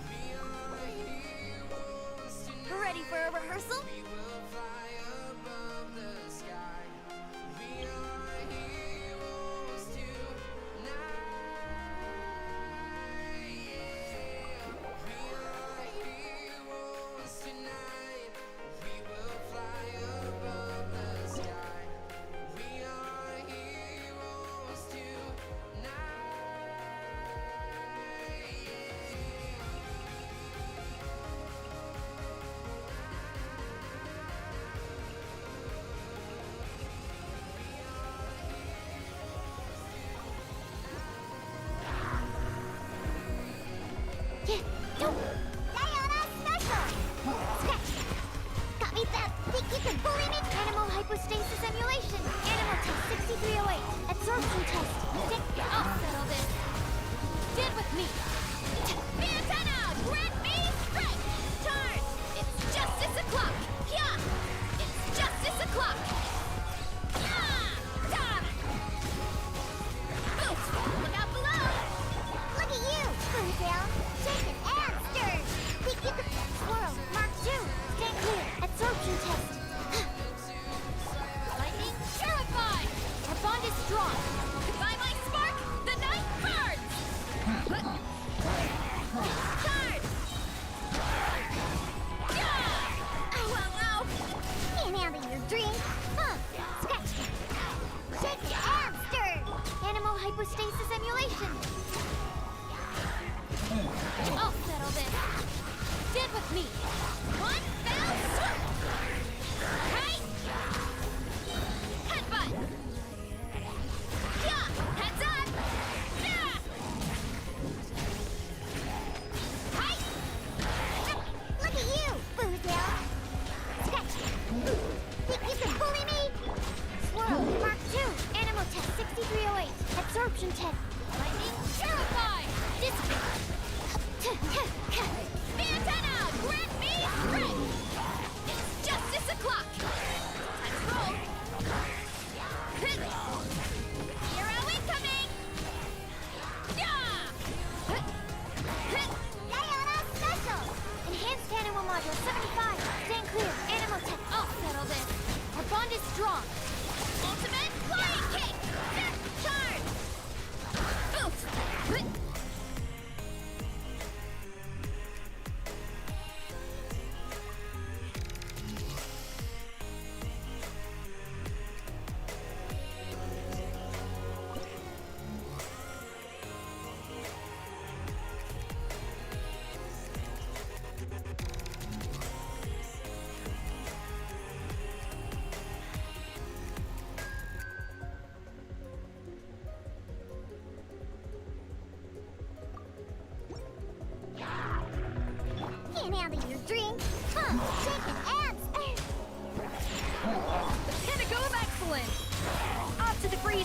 We are heroes tonight. Ready for a rehearsal? We will fly above the sky. We are heroes tonight. Yeah. We are heroes tonight. We will fly above the sky. We are heroes tonight. Diana Special! Scratch! Got me that think you can bully me? Animal hypostasis emulation. Animal Test 6308. Absorption test. I'll settle this. Dead with me. Phantom out! Grant me strength! Charge! It's justice o'clock! Yeah! It's justice o'clock! Yeah! Done! Oof! Look out below! Look at you, Boozound. Shake and stir. Think you can swirl. Mark 2. Stand clear. Absorption test. Lightning purify! Our bond is strong. By my spark, the night burns! Charge! Yeah! Ow, ow, ow! Can't handle your drink, huh? Scratch. Shake and stir. Animal hypostasis emulation. I'll settle this. Dead with me. One fell swoop! Hey! Headbutt! Yeah! Heads up! Yeah! Hey! Look at you, Boozound. Scratch. Think you can bully me? Swirl. Mark 2. Animal Test 6308. Absorption test. Lightning purify! Dissipate! Phantom out! Grant me strength! It's justice o'clock! Time to roll! Hero incoming! Yeah! Diana Special. Enhanced animal module 75. Stand clear. Animal Test. I'll settle this. Our bond is strong. Ultimate flying kick! Charge! Oof!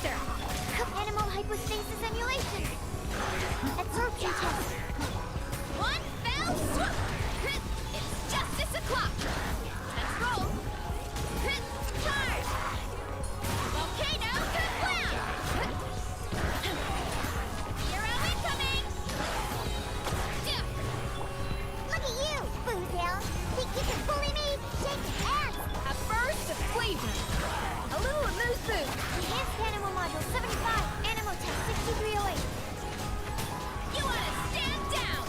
laser! Animal hypostasis emulation. Absorption test. One fell swoop! It's justice o'clock! Let's roll! Charge! Volcano kablam! Hero incoming! Look at you, Boozle. Think you can bully me? Shake your ass. A burst of flavor! A little amuse boost! Enhanced Animal Module 75. Animal Test 6308. You wanna stand down!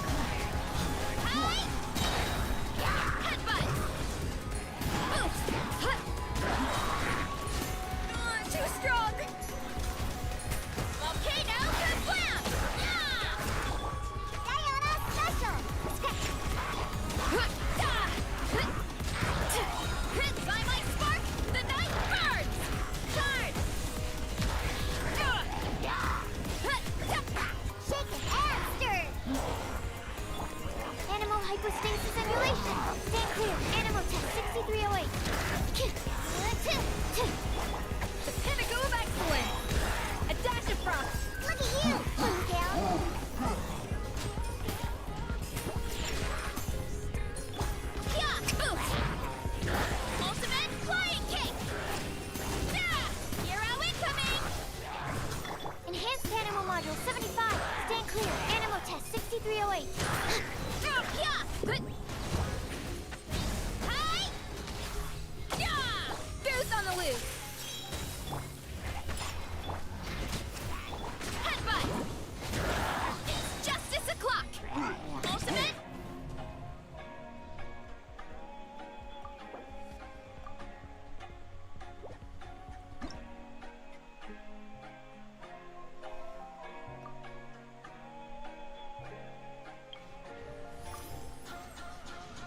Hi! Headbutt! Boost! Too strong! Volcano kablam! Diana Special. Scratch. By my spark, the night burns! Charge! Shake and ass stir. Animal hypostasis emulation. Stand clear. Animal Test 6308. The pinnacle of excellence! A dash of frost! Look at you, Boozle. Yeah! Boost! Ultimate flying kick! Yeah! Hero incoming! Enhanced Animal Module 75. Stand clear. Animal Test 6308. Yeah! Hi! Yeah! Boost on the loose! Headbutt! It's justice o'clock! Ultimate!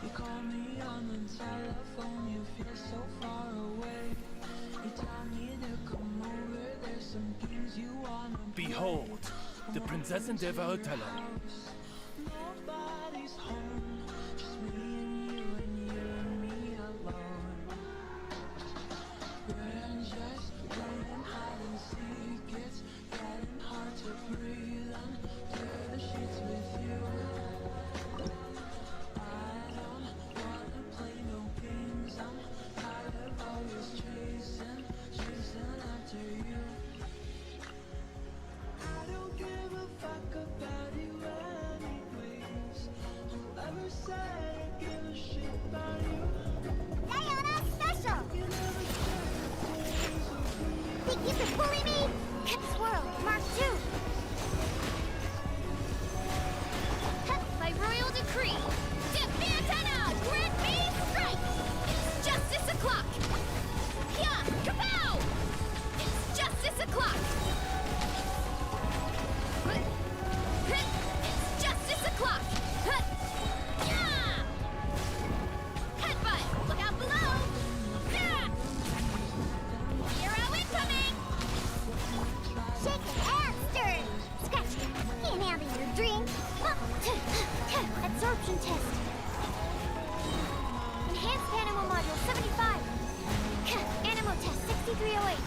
You call me on the telephone, you feel so far away. You tell me to come over, there's some things you wanna Behold, the Princess and Devautella. Nobody's home, just me and you and me alone. We're just playing hide and seek, it's getting hard to breathe under the sheets with you. I don't wanna play no games, I'm tired of always chasing after you. I don't give a fuck about you anyways. Whoever said I give a shit about you? Diana Special. You never shared days with me. Think you can bully me? Swirl. Mark 2. By royal decree, Defend antenna! Grid B strike! It's justice o'clock! Yeah! Kapow! It's justice o'clock! It's justice o'clock! Yeah! Headbutt! Look out below! Yeah! Hero incoming! Shake and ass stir. Scratch. Can't handle your drink. Absorption test. Enhanced Animal Module 75. Animal Test 6308.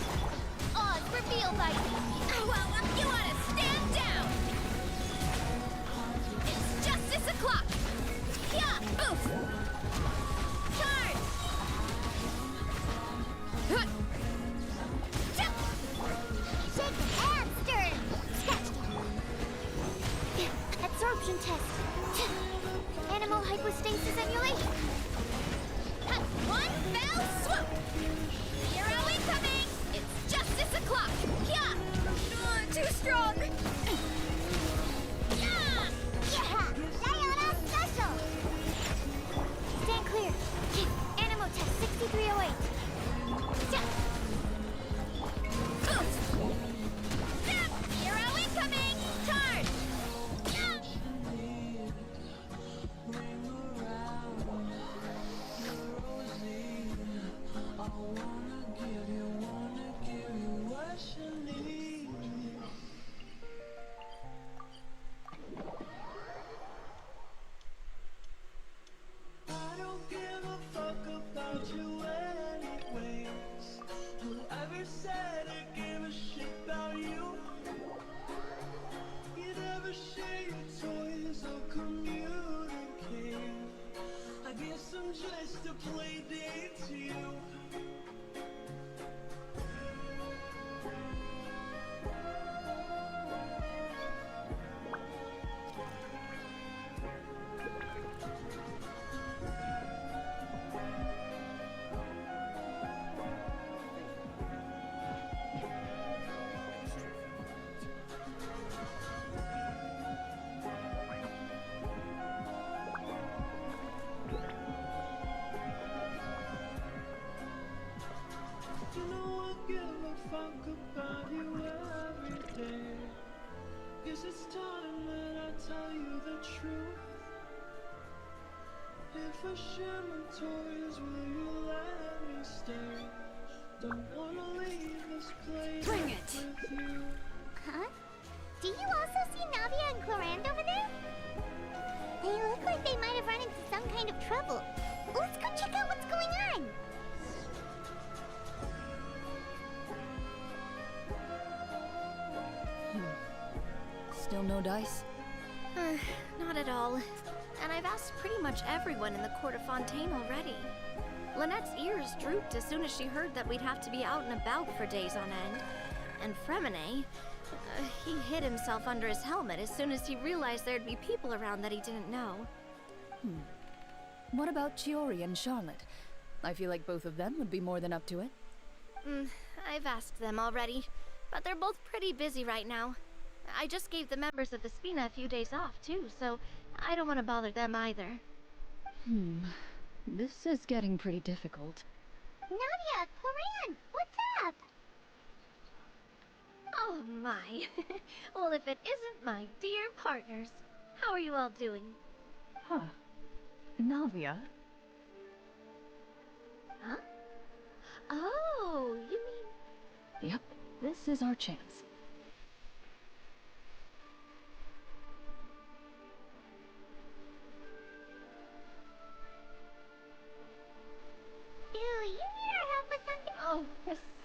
Odds revealed by well, you wanna stand down! It's justice o'clock! Yeah! Boost! Charge! Shake and ass stir. Scratch. Absorption test. Animal hypostasis emulation. One fell swoop! Hero incoming! It's justice o'clock! Yeah! Too strong! Yeah! Yeah! Diana Special. Stand clear. Animal Test 6308. Boost! Hero incoming! Charge! Yeah! Guess it's time that I tell you the truth. If I share my toys, will you let me stay? Don't wanna leave this place Bring it! with you. Huh? Do you also see Navia and Clorand over there? They look like they might have run into some kind of trouble. Let's go check out what's going on. Still no dice? Not at all. And I've asked pretty much everyone in the court of Fontaine already. Lynette's ears drooped as soon as she heard that we'd have to be out and about for days on end. And Fremine, he hid himself under his helmet as soon as he realized there'd be people around that he didn't know. What about Chiori and Charlotte? I feel like both of them would be more than up to it. I've asked them already, but they're both pretty busy right now. I just gave the members of the Spina a few days off, too, so I don't want to bother them either. This is getting pretty difficult. Navia, Clorand, what's up? Oh my. Well, if it isn't my dear partners. How are you all doing? Huh. Navia? Huh? Oh, you mean... Yep, this is our chance. Do you need our help with something? Oh,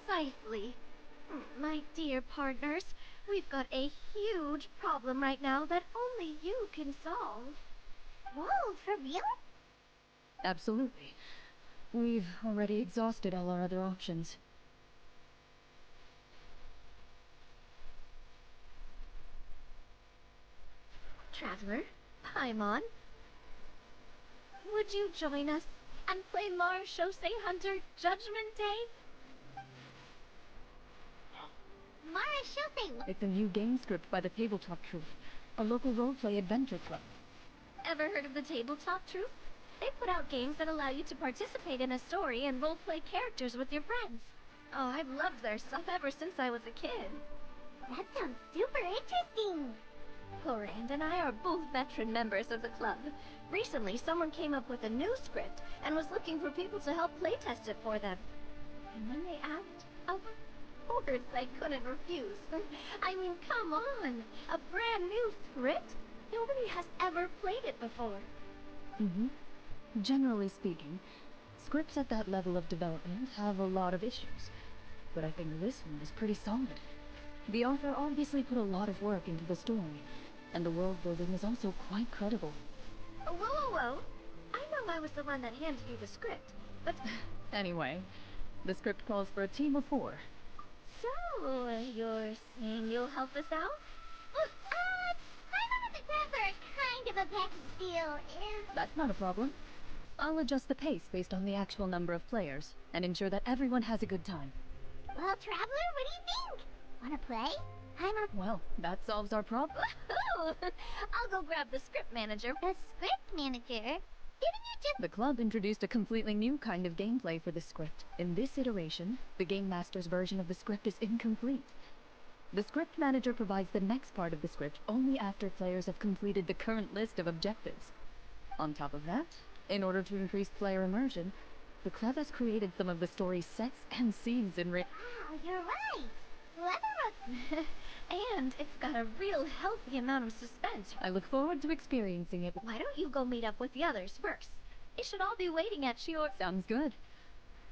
precisely. My dear partners, we've got a huge problem right now that only you can solve. Whoa, for real? Absolutely. We've already exhausted all our other options. Traveler, Paimon, would you join us and play Mars Shosei Hunter Judgment Day? Mara Shopee. It's a new game script by the Tabletop Troupe, a local roleplay adventure club. Ever heard of the Tabletop Troupe? They put out games that allow you to participate in a story and roleplay characters with your friends. Oh, I've loved their stuff ever since I was a kid. That sounds super interesting. Clorand and I are both veteran members of the club. Recently, someone came up with a new script and was looking for people to help playtest it for them. And when they asked, of course I couldn't refuse. I mean, come on! A brand new script? Nobody has ever played it before. Generally speaking, scripts at that level of development have a lot of issues. But I think this one is pretty solid. The author obviously put a lot of work into the story, and the world building is also quite credible. Whoa, whoa, whoa! I know I was the one that handed you the script, but... Anyway, the script calls for a team of 4. So, you're saying you'll help us out? I'm a photographer, kind of a package deal. That's not a problem. I'll adjust the pace based on the actual number of players, and ensure that everyone has a good time. Well, Traveler, what do you think? Wanna play? Well, that solves our problem. I'll go grab the script manager. The script manager? Didn't you just... The club introduced a completely new kind of gameplay for the script. In this iteration, the Game Master's version of the script is incomplete. The script manager provides the next part of the script only after players have completed the current list of objectives. On top of that, in order to increase player immersion, the club has created some of the story's sets and scenes in Wow, you're right. Clever. And it's got a real healthy amount of suspense. I look forward to experiencing it. Why don't you go meet up with the others first? They should all be waiting at your... Sounds good.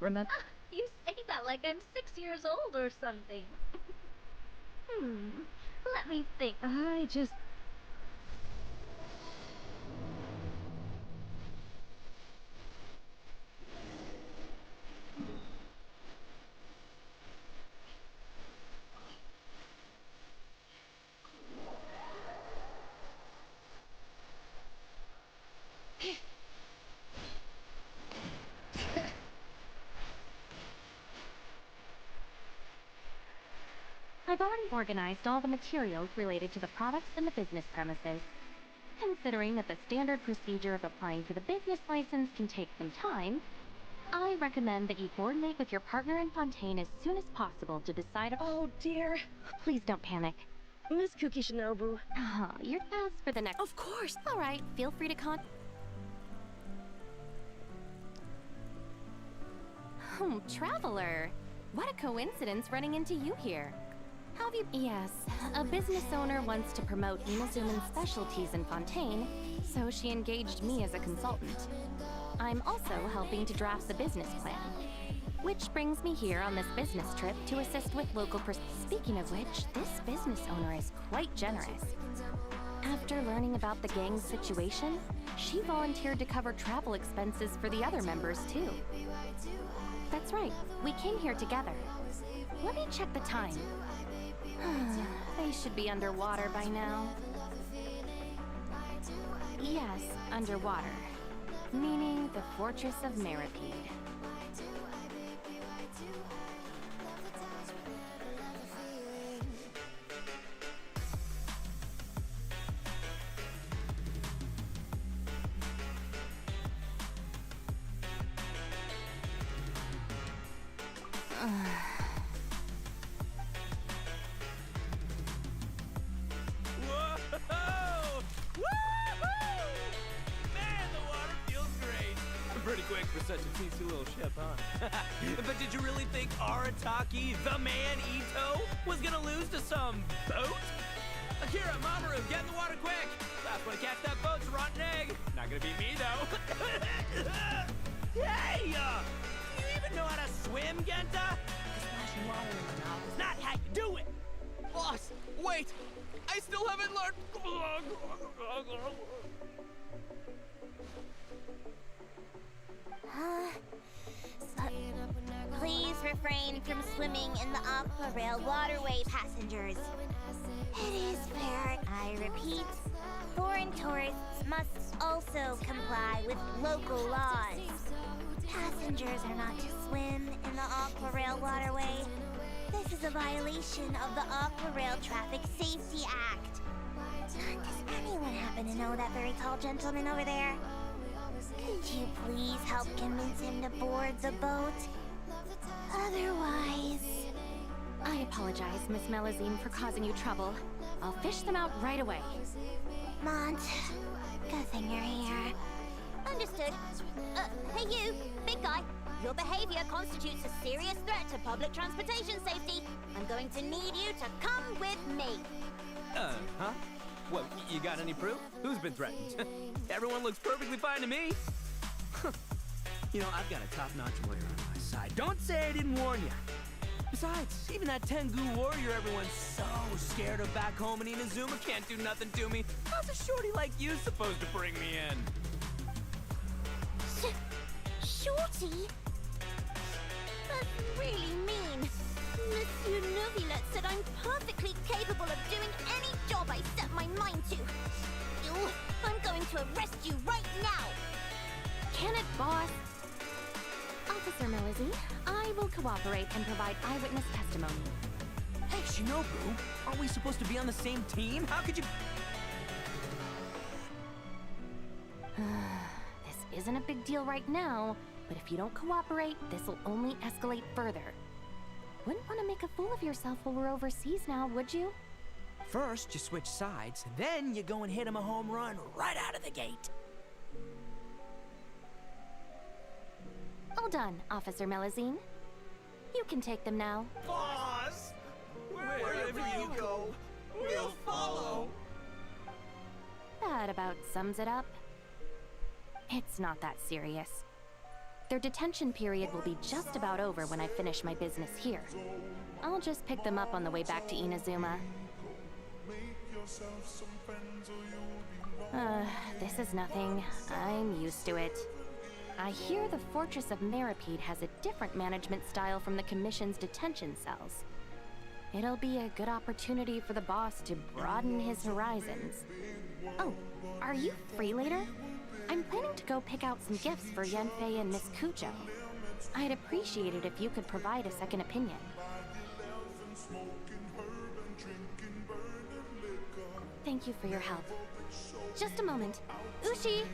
Remember... You say that like I'm 6 years old or something. Let me think. I just... I've already organized all the materials related to the products and the business premises. Considering that the standard procedure of applying for the business license can take some time, I recommend that you coordinate with your partner in Fontaine as soon as possible to decide... Oh dear. Please don't panic. Miss Cookie Shinobu. Your task for the next. Of course. All right, feel free to Traveler. What a coincidence running into you here. How have you... Yes, a business owner wants to promote Inazuman's specialties in Fontaine, so she engaged me as a consultant. I'm also helping to draft the business plan. Which brings me here on this business trip to assist with local Speaking of which, this business owner is quite generous. After learning about the gang's situation, she volunteered to cover travel expenses for the other members too. That's right, we came here together. Let me check the time. They should be underwater by now. Yes, underwater. Meaning the Fortress of Meripede. Whoa! Woohoo! Man, the water feels great. Pretty quick for such a teensy little ship, huh? But did you really think Arataki, the man Ito, was gonna lose to some boat? Akira, Mamoru, get in the water quick! Last one to catch that boat's a rotten egg. Not gonna be me, though. Hey! Do you even know how to swim, Genta? Splashing water in my mouth is not how you do it! Boss, wait! I still haven't learned... Please refrain from swimming in the Aqua Rail waterway, passengers. It is fair, I repeat. Foreign tourists must also comply with local laws. Passengers are not to swim in the Aqua Rail waterway. This is a violation of the Aqua Rail Traffic Safety Act. Does anyone happen to know that very tall gentleman over there? Could you please help convince him to board the boat? Otherwise... I apologize, Miss Melazine, for causing you trouble. I'll fish them out right away. Mont, good thing you're here. Understood. Hey you, big guy. Your behavior constitutes a serious threat to public transportation safety. I'm going to need you to come with me. Huh? Well, you got any proof? Who's been threatened? Everyone looks perfectly fine to me. You know, I've got a top-notch lawyer on my side. Don't say I didn't warn you. Besides, even that Tengu warrior everyone's so scared of back home in Inazuma can't do nothing to me. How's a shorty like you supposed to bring me in? Shorty? That's really mean. Monsieur Novilet said I'm perfectly capable of doing any job I set my mind to. Ew, I'm going to arrest you right now. Can it, boss? Officer Melazine, I will cooperate and provide eyewitness testimony. Hey, Shinobu, aren't we supposed to be on the same team? How could you... This isn't a big deal right now, but if you don't cooperate, this will only escalate further. Wouldn't want to make a fool of yourself while we're overseas now, would you? First, you switch sides, then you go and hit him a home run right out of the gate. All done, Officer Melazine. You can take them now. Boss! Wherever you go, we'll follow. That about sums it up. It's not that serious. Their detention period will be just about over when I finish my business here. I'll just pick them up on the way back to Inazuma. This is nothing. I'm used to it. I hear the Fortress of Meripede has a different management style from the Commission's detention cells. It'll be a good opportunity for the boss to broaden his horizons. Oh, are you free later? I'm planning to go pick out some gifts for Yanfei and Miss Kujo. I'd appreciate it if you could provide a second opinion. Thank you for your help. Just a moment. Ushi!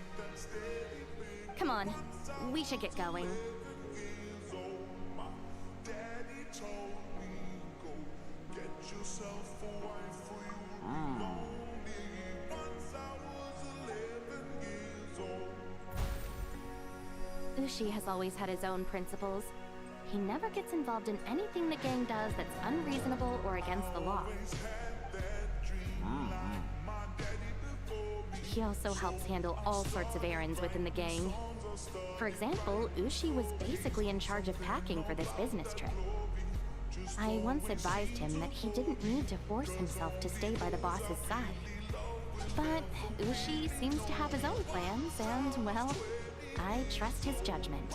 Come on, we should get going. Daddy told me, go get yourself a wife, for you Ushi has always had his own principles. He never gets involved in anything the gang does that's unreasonable or against the law. He also helps handle all sorts of errands within the gang. For example, Ushi was basically in charge of packing for this business trip. I once advised him that he didn't need to force himself to stay by the boss's side. But Ushi seems to have his own plans, and, well, I trust his judgment.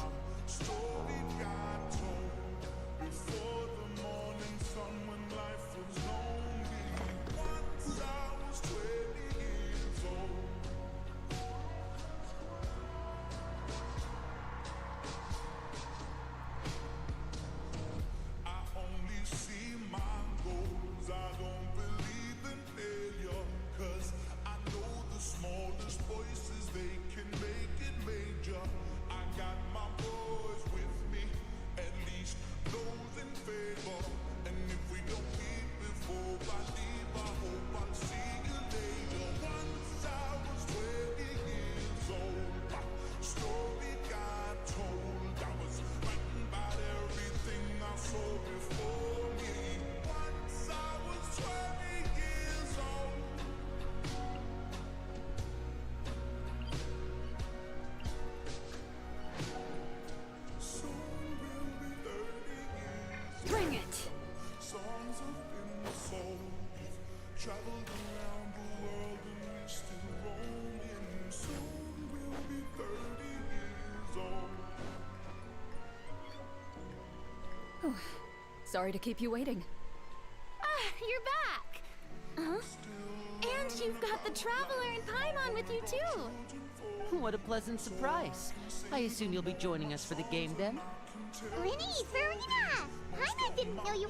Bring it! Traveled around the world and we're still roaming. Soon we'll be 30 years old. Sorry to keep you waiting. Ah, you're back! Huh? And you've got the Traveler and Paimon with you too! What a pleasant surprise. I assume you'll be joining us for the game then? Winnie, Farina! Paimon didn't know you.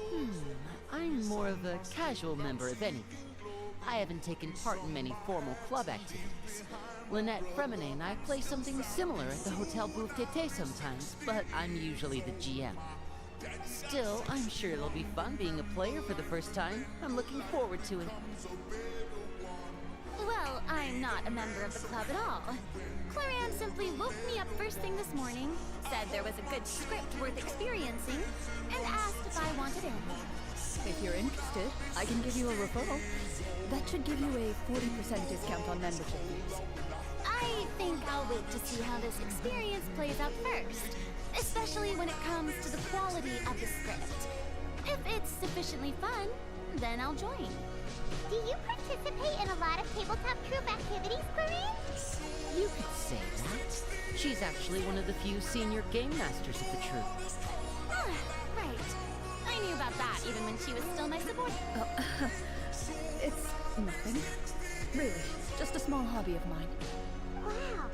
I'm more of a casual member of anything. I haven't taken part in many formal club activities. Lynette Fremine and I play something similar at the Hotel Booth Tété sometimes, but I'm usually the GM. Still, I'm sure it'll be fun being a player for the first time. I'm looking forward to it. Well, I'm not a member of the club at all. Claran simply woke me up first thing this morning, said there was a good script worth experiencing, and asked if I wanted in. If you're interested, I can give you a referral. That should give you a 40% discount on membership fees. I think I'll wait to see how this experience plays out first, especially when it comes to the quality of the script. If it's sufficiently fun, then I'll join. Do you participate in a lot of tabletop troop activities, Clarin? You could say that. She's actually one of the few senior game masters of the troupe. Ah, right. I knew about that even when she was still my subordinate. It's nothing. Really, just a small hobby of mine. Wow.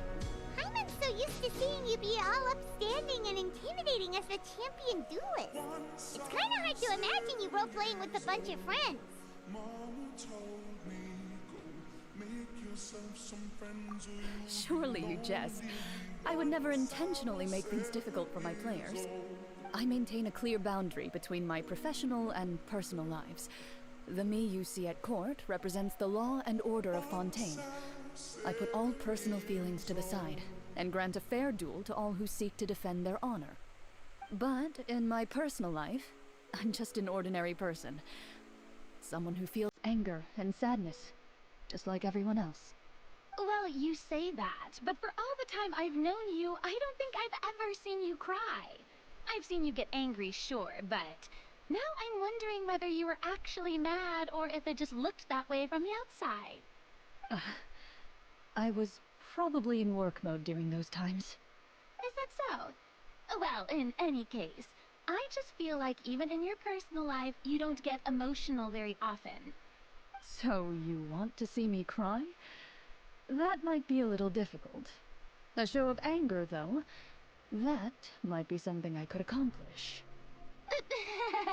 Paimon's so used to seeing you be all upstanding and intimidating as the champion duelist. It's kind of hard to imagine you role-playing with a bunch of friends. Surely you jest. I would never intentionally make things difficult for my players. I maintain a clear boundary between my professional and personal lives. The me you see at court represents the law and order of Fontaine. I put all personal feelings to the side and grant a fair duel to all who seek to defend their honor. But in my personal life, I'm just an ordinary person. Someone who feels anger and sadness, just like everyone else. Well, you say that, but for all the time I've known you, I don't think I've ever seen you cry. I've seen you get angry, sure, but now I'm wondering whether you were actually mad or if it just looked that way from the outside. I was probably in work mode during those times. Is that so? Well, in any case, I just feel like even in your personal life, you don't get emotional very often. So you want to see me cry? That might be a little difficult. A show of anger, though, that might be something I could accomplish.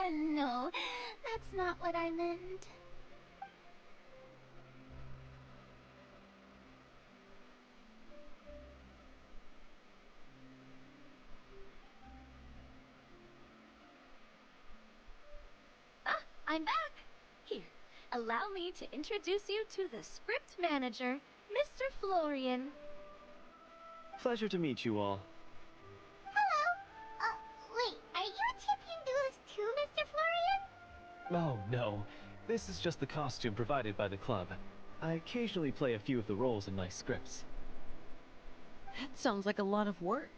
No, that's not what I meant. Ah, I'm back! Here, allow me to introduce you to the script manager, Mr. Florian. Pleasure to meet you all. Oh, no. This is just the costume provided by the club. I occasionally play a few of the roles in my scripts. That sounds like a lot of work.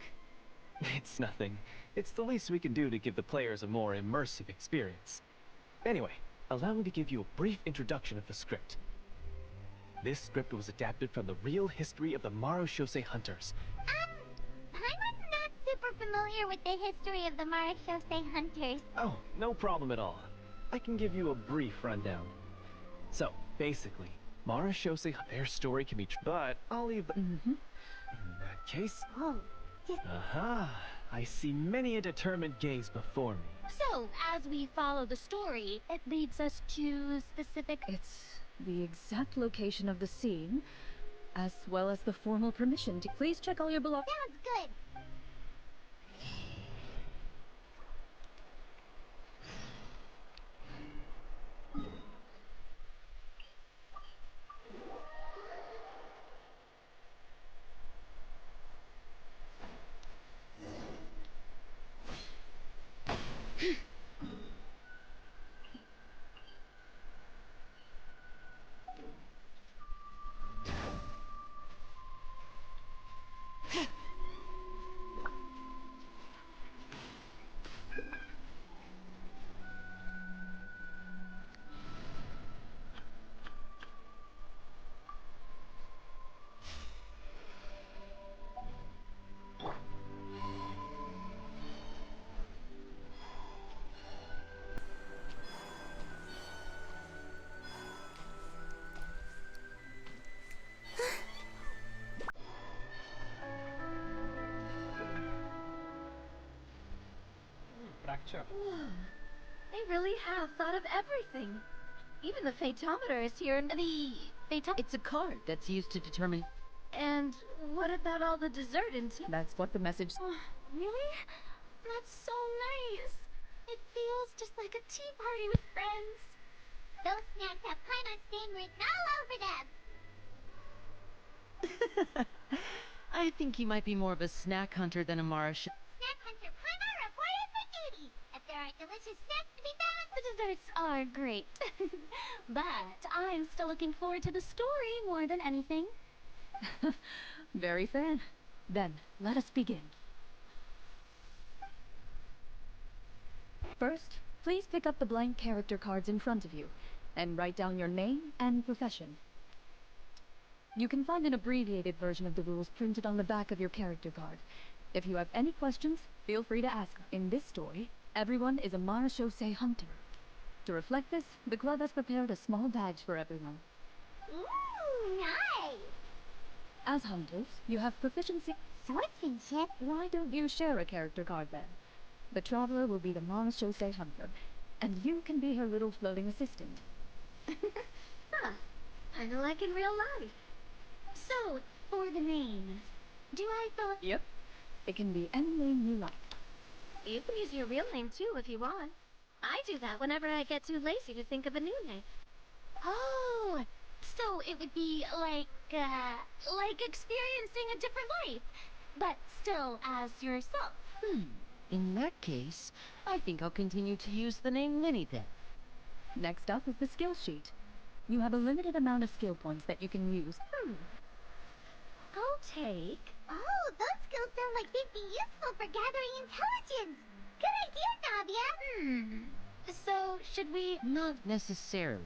It's nothing. It's the least we can do to give the players a more immersive experience. Anyway, allow me to give you a brief introduction of the script. This script was adapted from the real history of the Marushose hunters. I'm not super familiar with the history of the Marashose hunters. Oh, no problem at all. I can give you a brief rundown. So, basically, Marushose, their story can be but I'll leave the... In that case... Oh, just... Aha! I see many a determined gaze before me. So, as we follow the story, it leads us to specific... It's the exact location of the scene, as well as the formal permission to please check all your belongings. Sounds good. Fracture. They really have thought of everything. Even the phaetometer is here and It's a card that's used to determine... And what about all the dessert and tea? That's what the message... Really? That's so nice. It feels just like a tea party with friends. Those snacks have Paimon stain written all over them. I think he might be more of a snack hunter than a Marash... Snack hunter Paimon reported for duty. If there are delicious snacks to be found, The desserts are great. But I'm still looking forward to the story more than anything. Very fair. Then, let us begin. First, please pick up the blank character cards in front of you, and write down your name and profession. You can find an abbreviated version of the rules printed on the back of your character card. If you have any questions, feel free to ask. In this story, everyone is a Marashose hunter. To reflect this, the club has prepared a small badge for everyone. ooh, nice. As hunters, you have proficiency... Swordsmanship. Why don't you share a character card then? The traveler will be the Marashose hunter, and you can be her little floating assistant. Huh. Kinda like in real life. So, for the name, do I fill it? Yep. It can be any name you like. You can use your real name too if you want. I do that whenever I get too lazy to think of a new name. Oh, so it would be like experiencing a different life, but still as yourself. In that case, I think I'll continue to use the name Linny then. Next up is the skill sheet. You have a limited amount of skill points that you can use. I'll take... Oh, those skills sound like they'd be useful for gathering intelligence. Good idea, Navia. So, should we... Not necessarily.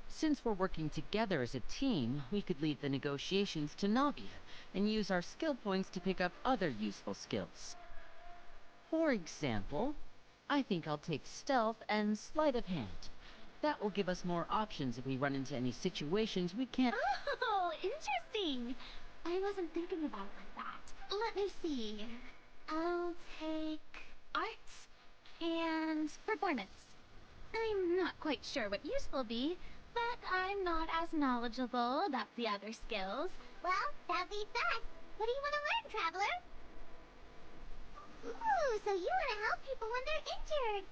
Since we're working together as a team, we could leave the negotiations to Navia and use our skill points to pick up other useful skills. For example, I think I'll take stealth and sleight of hand. That will give us more options if we run into any situations we can't... Oh, interesting. I wasn't thinking about it like that. Let me see. I'll take arts and performance. I'm not quite sure what use will be, but I'm not as knowledgeable about the other skills. Well, that leaves us. What do you want to learn, traveler? Ooh, so you want to help people when they're injured.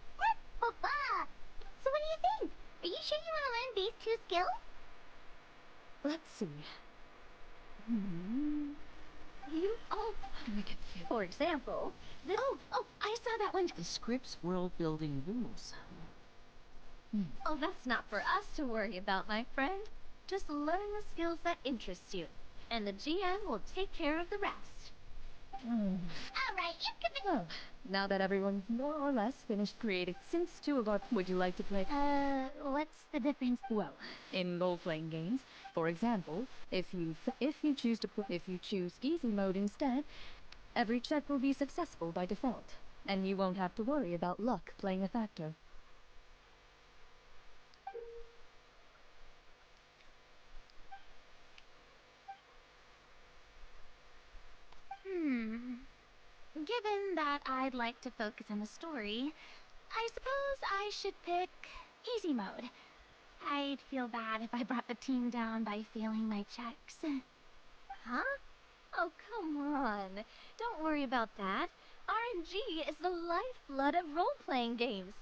So what do you think? Are you sure you want to learn these two skills? Let's see. For example, this... Oh, I saw that one. The script's world-building rules. Oh, that's not for us to worry about, my friend. Just learn the skills that interest you, and the GM will take care of the rest. Alright, Well, now that everyone's more or less finished creating, since two of us, would you like to play? what's the difference? Well, in role-playing games, for example, if you choose easy mode instead, every check will be successful by default, and you won't have to worry about luck playing a factor. Given that I'd like to focus on the story, I suppose I should pick easy mode. I'd feel bad if I brought the team down by failing my checks. Huh? Oh, come on. Don't worry about that. RNG is the lifeblood of role-playing games.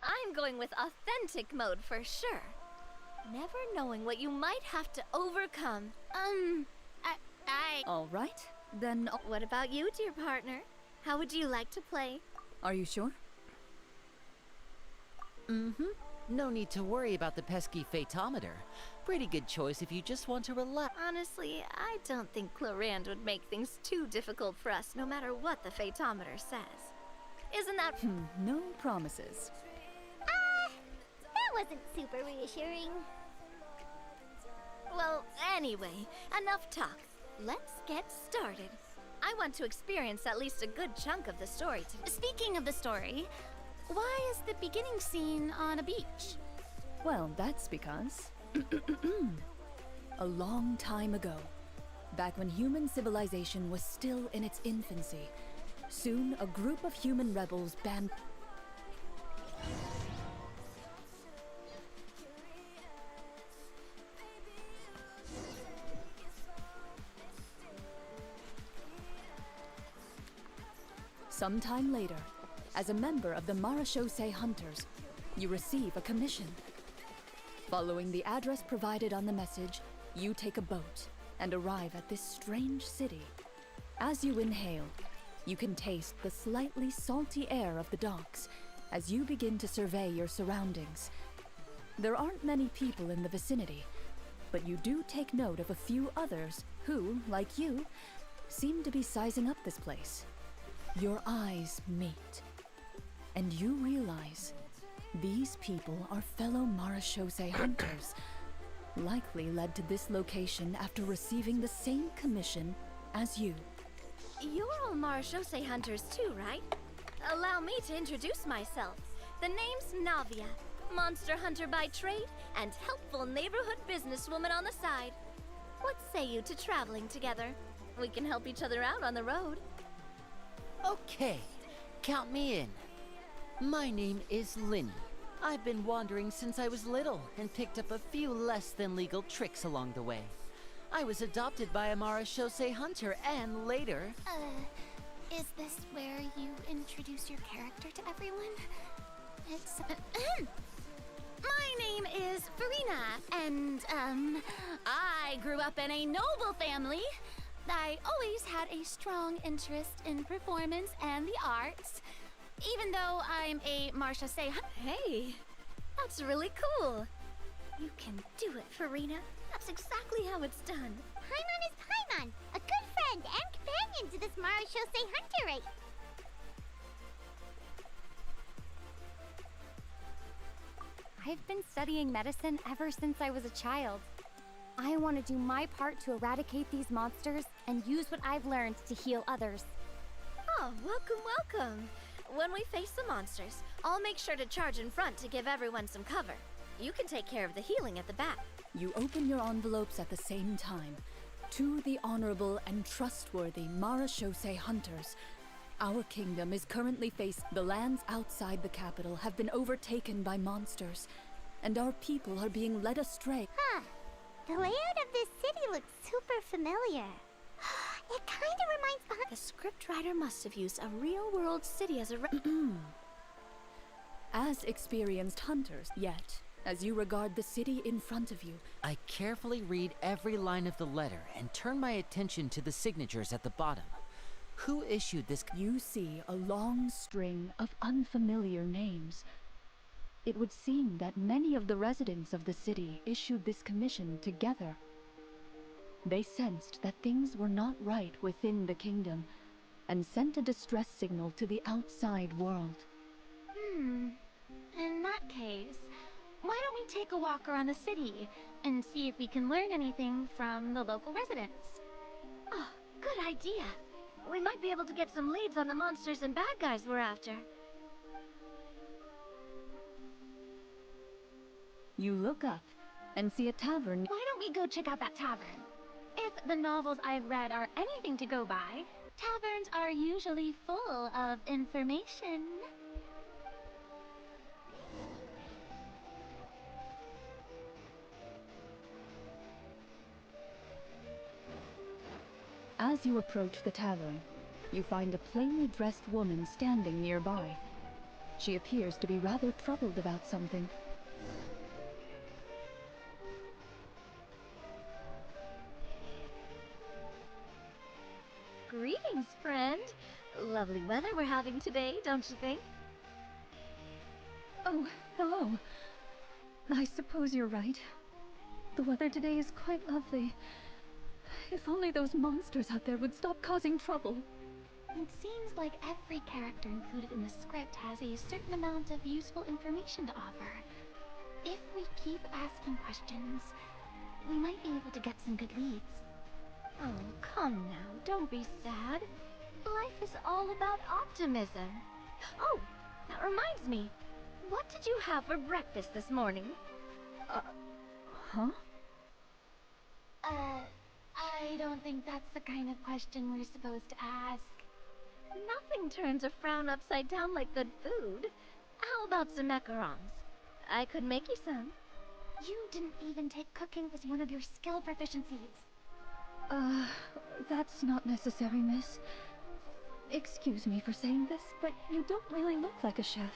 I'm going with authentic mode for sure. Never knowing what you might have to overcome. All right, then. What about you, dear partner? How would you like to play? Are you sure? No need to worry about the pesky phaetometer. Pretty good choice if you just want to relax. Honestly, I don't think Clorand would make things too difficult for us no matter what the phaetometer says. Isn't that... No promises. That wasn't super reassuring. Well, anyway, enough talk. Let's get started. I want to experience at least a good chunk of the story. Speaking of the story, why is the beginning scene on a beach? Well, that's because... a long time ago, back when human civilization was still in its infancy, soon a group of human rebels banned... Sometime later, as a member of the Marachose Hunters, you receive a commission. Following the address provided on the message, you take a boat and arrive at this strange city. As you inhale, you can taste the slightly salty air of the docks as you begin to survey your surroundings. There aren't many people in the vicinity, but you do take note of a few others who, like you, seem to be sizing up this place. Your eyes meet, and you realize these people are fellow Marachose hunters, likely led to this location after receiving the same commission as you. You're all Marachose hunters too, right? Allow me to introduce myself. The name's Navia, monster hunter by trade and helpful neighborhood businesswoman on the side. What say you to traveling together? We can help each other out on the road. Okay, count me in. My name is Lynn. I've been wandering since I was little and picked up a few less than legal tricks along the way. I was adopted by a Marachose hunter and later... Is this where you introduce your character to everyone? It's... My name is Farina, and, I grew up in a noble family. I always had a strong interest in performance and the arts, even though I'm a Marachose. Hey, that's really cool. You can do it, Farina. That's exactly how it's done. Paimon is Paimon, a good friend and companion to this Marachose hunter race. I've been studying medicine ever since I was a child. I want to do my part to eradicate these monsters and use what I've learned to heal others. Oh, welcome, welcome. When we face the monsters, I'll make sure to charge in front to give everyone some cover. You can take care of the healing at the back. You open your envelopes at the same time. To the honorable and trustworthy Marachose hunters, our kingdom is currently faced. The lands outside the capital have been overtaken by monsters, and our people are being led astray. Huh. The layout of this city looks super familiar. It kind of reminds... The scriptwriter must have used a real-world city as a As experienced hunters, yet, as you regard the city in front of you... I carefully read every line of the letter and turn my attention to the signatures at the bottom. Who issued this? You see a long string of unfamiliar names. It would seem that many of the residents of the city issued this commission together. They sensed that things were not right within the kingdom, and sent a distress signal to the outside world. In that case, why don't we take a walk around the city and see if we can learn anything from the local residents? Oh, good idea. We might be able to get some leads on the monsters and bad guys we're after. You look up and see a tavern. Why don't we go check out that tavern? If the novels I've read are anything to go by, taverns are usually full of information. As you approach the tavern, you find a plainly dressed woman standing nearby. She appears to be rather troubled about something. Greetings, friend. Lovely weather we're having today, don't you think? Oh, hello. I suppose you're right. The weather today is quite lovely. If only those monsters out there would stop causing trouble. It seems like every character included in the script has a certain amount of useful information to offer. If we keep asking questions, we might be able to get some good leads. Oh, come now, don't be sad. Life is all about optimism. Oh, that reminds me. What did you have for breakfast this morning? Huh? I don't think that's the kind of question we're supposed to ask. Nothing turns a frown upside down like good food. How about some macarons? I could make you some. You didn't even take cooking as one of your skill proficiencies. That's not necessary, miss. Excuse me for saying this, but you don't really look like a chef.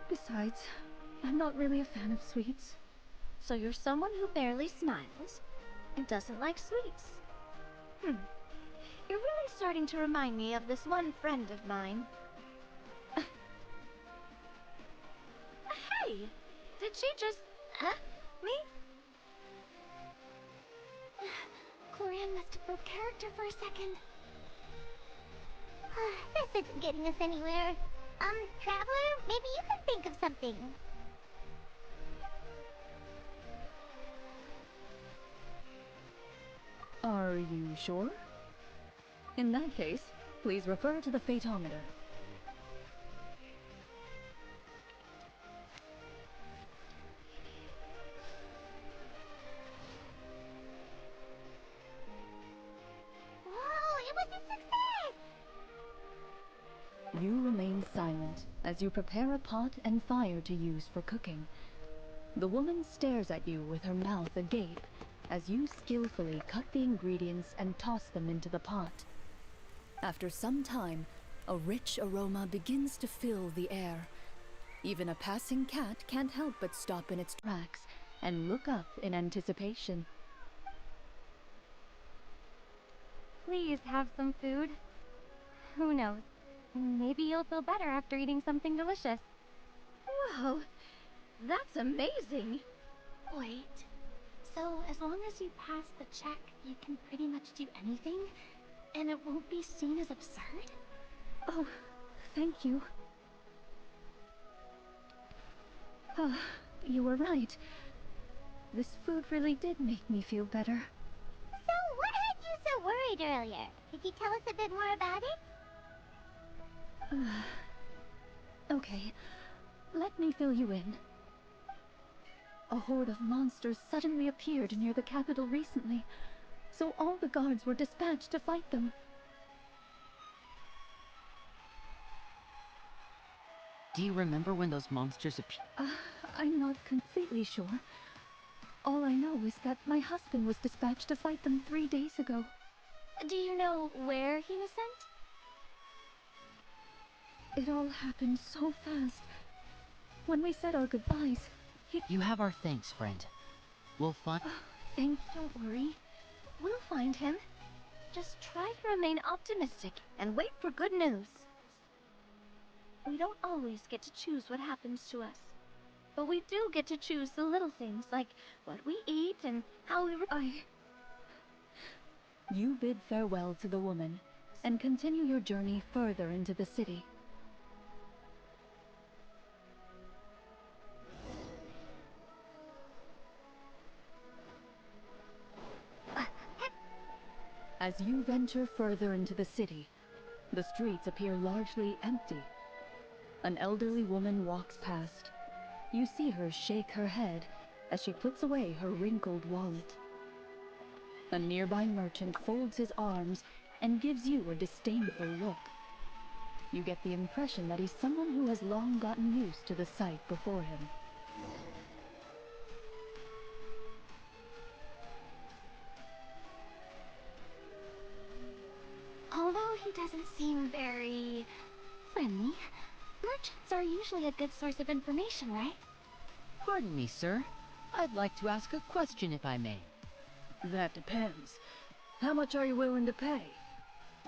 Besides, I'm not really a fan of sweets. So you're someone who barely smiles and doesn't like sweets. You're really starting to remind me of this one friend of mine. Hey! Did she just... me? Corian must have broke character for a second. This isn't getting us anywhere. Traveler, maybe you can think of something. Are you sure? In that case, please refer to the phaetometer. Whoa, it was a success! You remain silent as you prepare a pot and fire to use for cooking. The woman stares at you with her mouth agape as you skillfully cut the ingredients and toss them into the pot. After some time, a rich aroma begins to fill the air. Even a passing cat can't help but stop in its tracks and look up in anticipation. Please have some food. Who knows? Maybe you'll feel better after eating something delicious. Whoa, that's amazing. Wait. So as long as you pass the check, you can pretty much do anything? And it won't be seen as absurd? Oh, thank you. You were right. This food really did make me feel better. So, what had you so worried earlier? Could you tell us a bit more about it? Okay, let me fill you in. A horde of monsters suddenly appeared near the capital recently, so all the guards were dispatched to fight them. Do you remember when those monsters appeared? I'm not completely sure. All I know is that my husband was dispatched to fight them 3 days ago. Do you know where he was sent? It all happened so fast. When we said our goodbyes, You have our thanks, friend. We'll find... Don't worry. We'll find him. Just try to remain optimistic and wait for good news. We don't always get to choose what happens to us. But we do get to choose the little things, like what we eat and how we... You bid farewell to the woman, and continue your journey further into the city. As you venture further into the city, the streets appear largely empty. An elderly woman walks past. You see her shake her head as she puts away her wrinkled wallet. A nearby merchant folds his arms and gives you a disdainful look. You get the impression that he's someone who has long gotten used to the sight before him. Although he doesn't seem very friendly, merchants are usually a good source of information, right? Pardon me, sir. I'd like to ask a question if I may. That depends. How much are you willing to pay?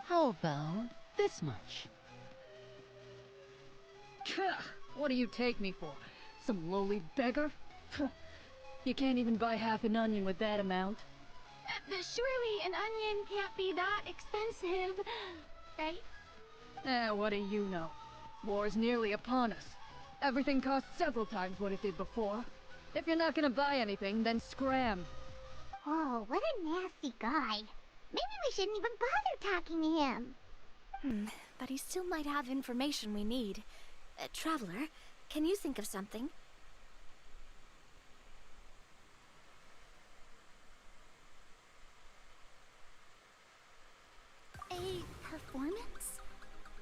How about this much? What do you take me for? Some lowly beggar? You can't even buy half an onion with that amount. Surely an onion can't be that expensive, right? What do you know? War's nearly upon us. Everything costs several times what it did before. If you're not gonna buy anything, then scram. Oh, what a nasty guy. Maybe we shouldn't even bother talking to him. But he still might have information we need. Traveler, can you think of something? A performance?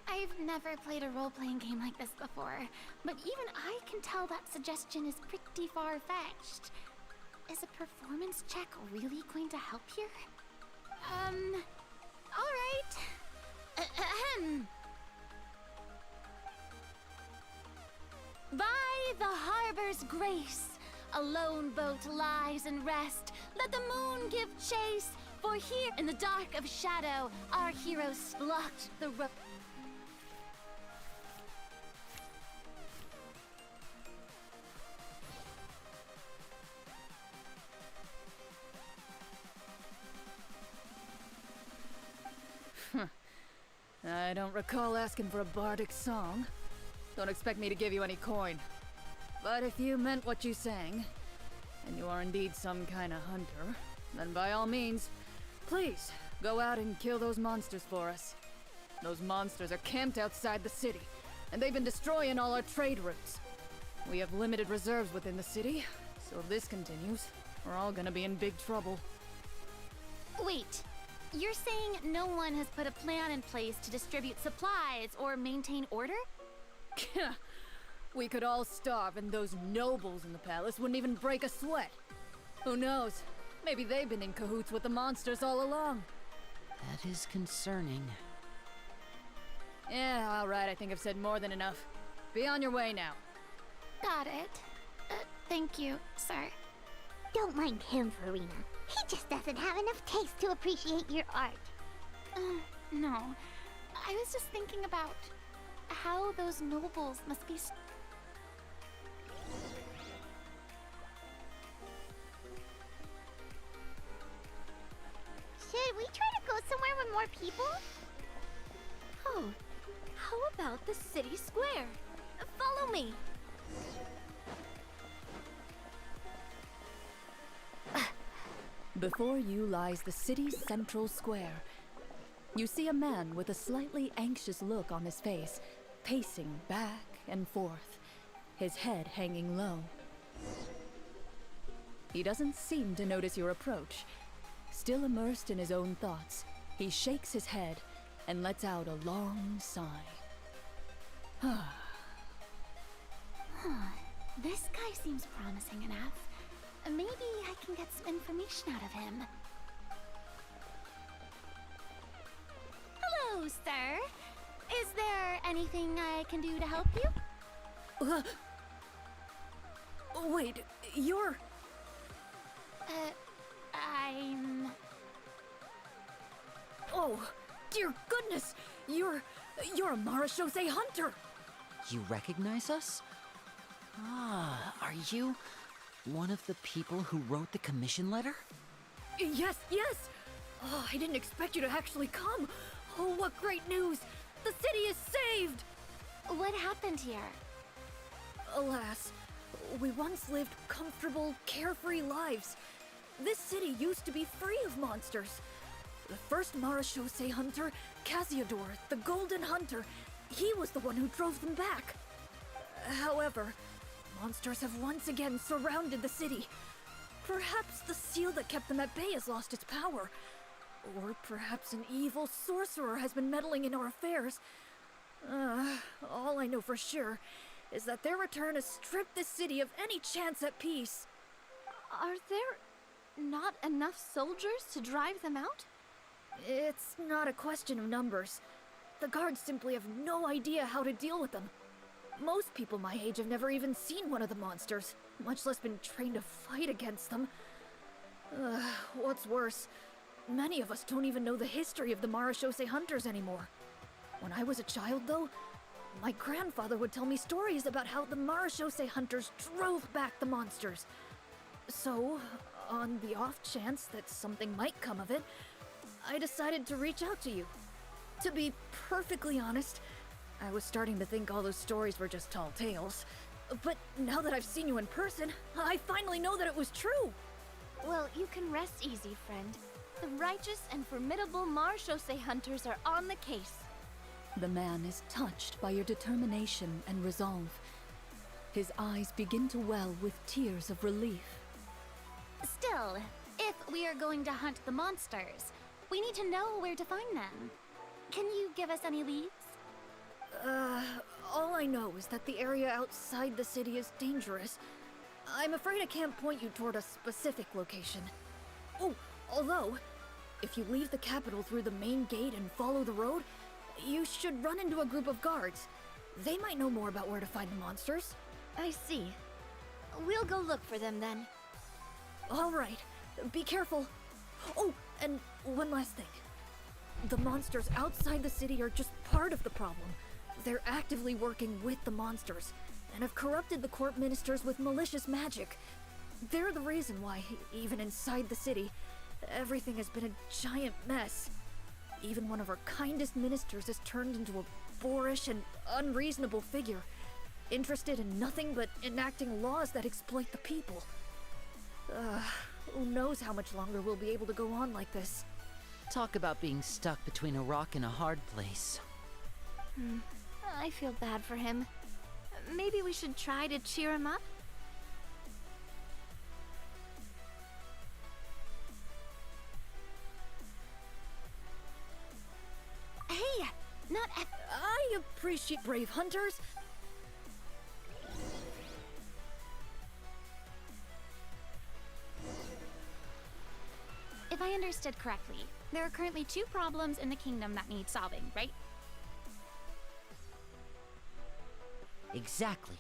I've never played a role-playing game like this before, but even I can tell that suggestion is pretty far-fetched. Is a performance check really going to help here? Alright. Ahem. By the harbor's grace, a lone boat lies in rest. Let the moon give chase, for here in the dark of shadow, our heroes blocked the rope. I don't recall asking for a bardic song. Don't expect me to give you any coin. But if you meant what you sang, and you are indeed some kind of hunter, then by all means, please, go out and kill those monsters for us. Those monsters are camped outside the city, and they've been destroying all our trade routes. We have limited reserves within the city, so if this continues, we're all gonna be in big trouble. Wait, you're saying no one has put a plan in place to distribute supplies or maintain order? We could all starve and those nobles in the palace wouldn't even break a sweat. Who knows? Maybe they've been in cahoots with the monsters all along. That is concerning. Yeah, alright, I think I've said more than enough. Be on your way now. Got it. Thank you, sir. Don't mind him, Farina. He just doesn't have enough taste to appreciate your art. No. I was just thinking about how those nobles must be... Should we try to go somewhere with more people? Oh, how about the city square? Follow me. Before you lies the city's central square. You see a man with a slightly anxious look on his face, pacing back and forth, his head hanging low. He doesn't seem to notice your approach. Still immersed in his own thoughts, he shakes his head and lets out a long sigh. This guy seems promising enough. Maybe I can get some information out of him. Hello, sir. Is there anything I can do to help you? Wait, you're... I'm... Oh, dear goodness! You're a Marashose hunter! You recognize us? Ah, are you one of the people who wrote the commission letter? Yes, yes! Oh, I didn't expect you to actually come. Oh, what great news! The city is saved! What happened here? Alas, we once lived comfortable, carefree lives. This city used to be free of monsters. The first Marashose hunter, Casiodor, the Golden Hunter, he was the one who drove them back. However, monsters have once again surrounded the city. Perhaps the seal that kept them at bay has lost its power. Or perhaps an evil sorcerer has been meddling in our affairs. All I know for sure is that their return has stripped this city of any chance at peace. Are there not enough soldiers to drive them out? It's not a question of numbers. The guards simply have no idea how to deal with them. Most people my age have never even seen one of the monsters, much less been trained to fight against them. What's worse, many of us don't even know the history of the Marashose hunters anymore. When I was a child, though, my grandfather would tell me stories about how the Marashose hunters drove back the monsters. So, on the off chance that something might come of it, I decided to reach out to you. To be perfectly honest, I was starting to think all those stories were just tall tales. But now that I've seen you in person, I finally know that it was true! Well, you can rest easy, friend. The righteous and formidable Marashose hunters are on the case. The man is touched by your determination and resolve. His eyes begin to well with tears of relief. Still, if we are going to hunt the monsters, we need to know where to find them. Can you give us any leads? All I know is that the area outside the city is dangerous. I'm afraid I can't point you toward a specific location. Oh, although, if you leave the capital through the main gate and follow the road, you should run into a group of guards. They might know more about where to find the monsters. I see. We'll go look for them then. All right, be careful. Oh, and one last thing. The monsters outside the city are just part of the problem. They're actively working with the monsters, and have corrupted the court ministers with malicious magic. They're the reason why, even inside the city, everything has been a giant mess. Even one of our kindest ministers has turned into a boorish and unreasonable figure, interested in nothing but enacting laws that exploit the people. Who knows how much longer we'll be able to go on like this. Talk about being stuck between a rock and a hard place. I feel bad for him. Maybe we should try to cheer him up? Hey, not I appreciate brave hunters. If I understood correctly, there are currently 2 problems in the kingdom that need solving, right? Exactly.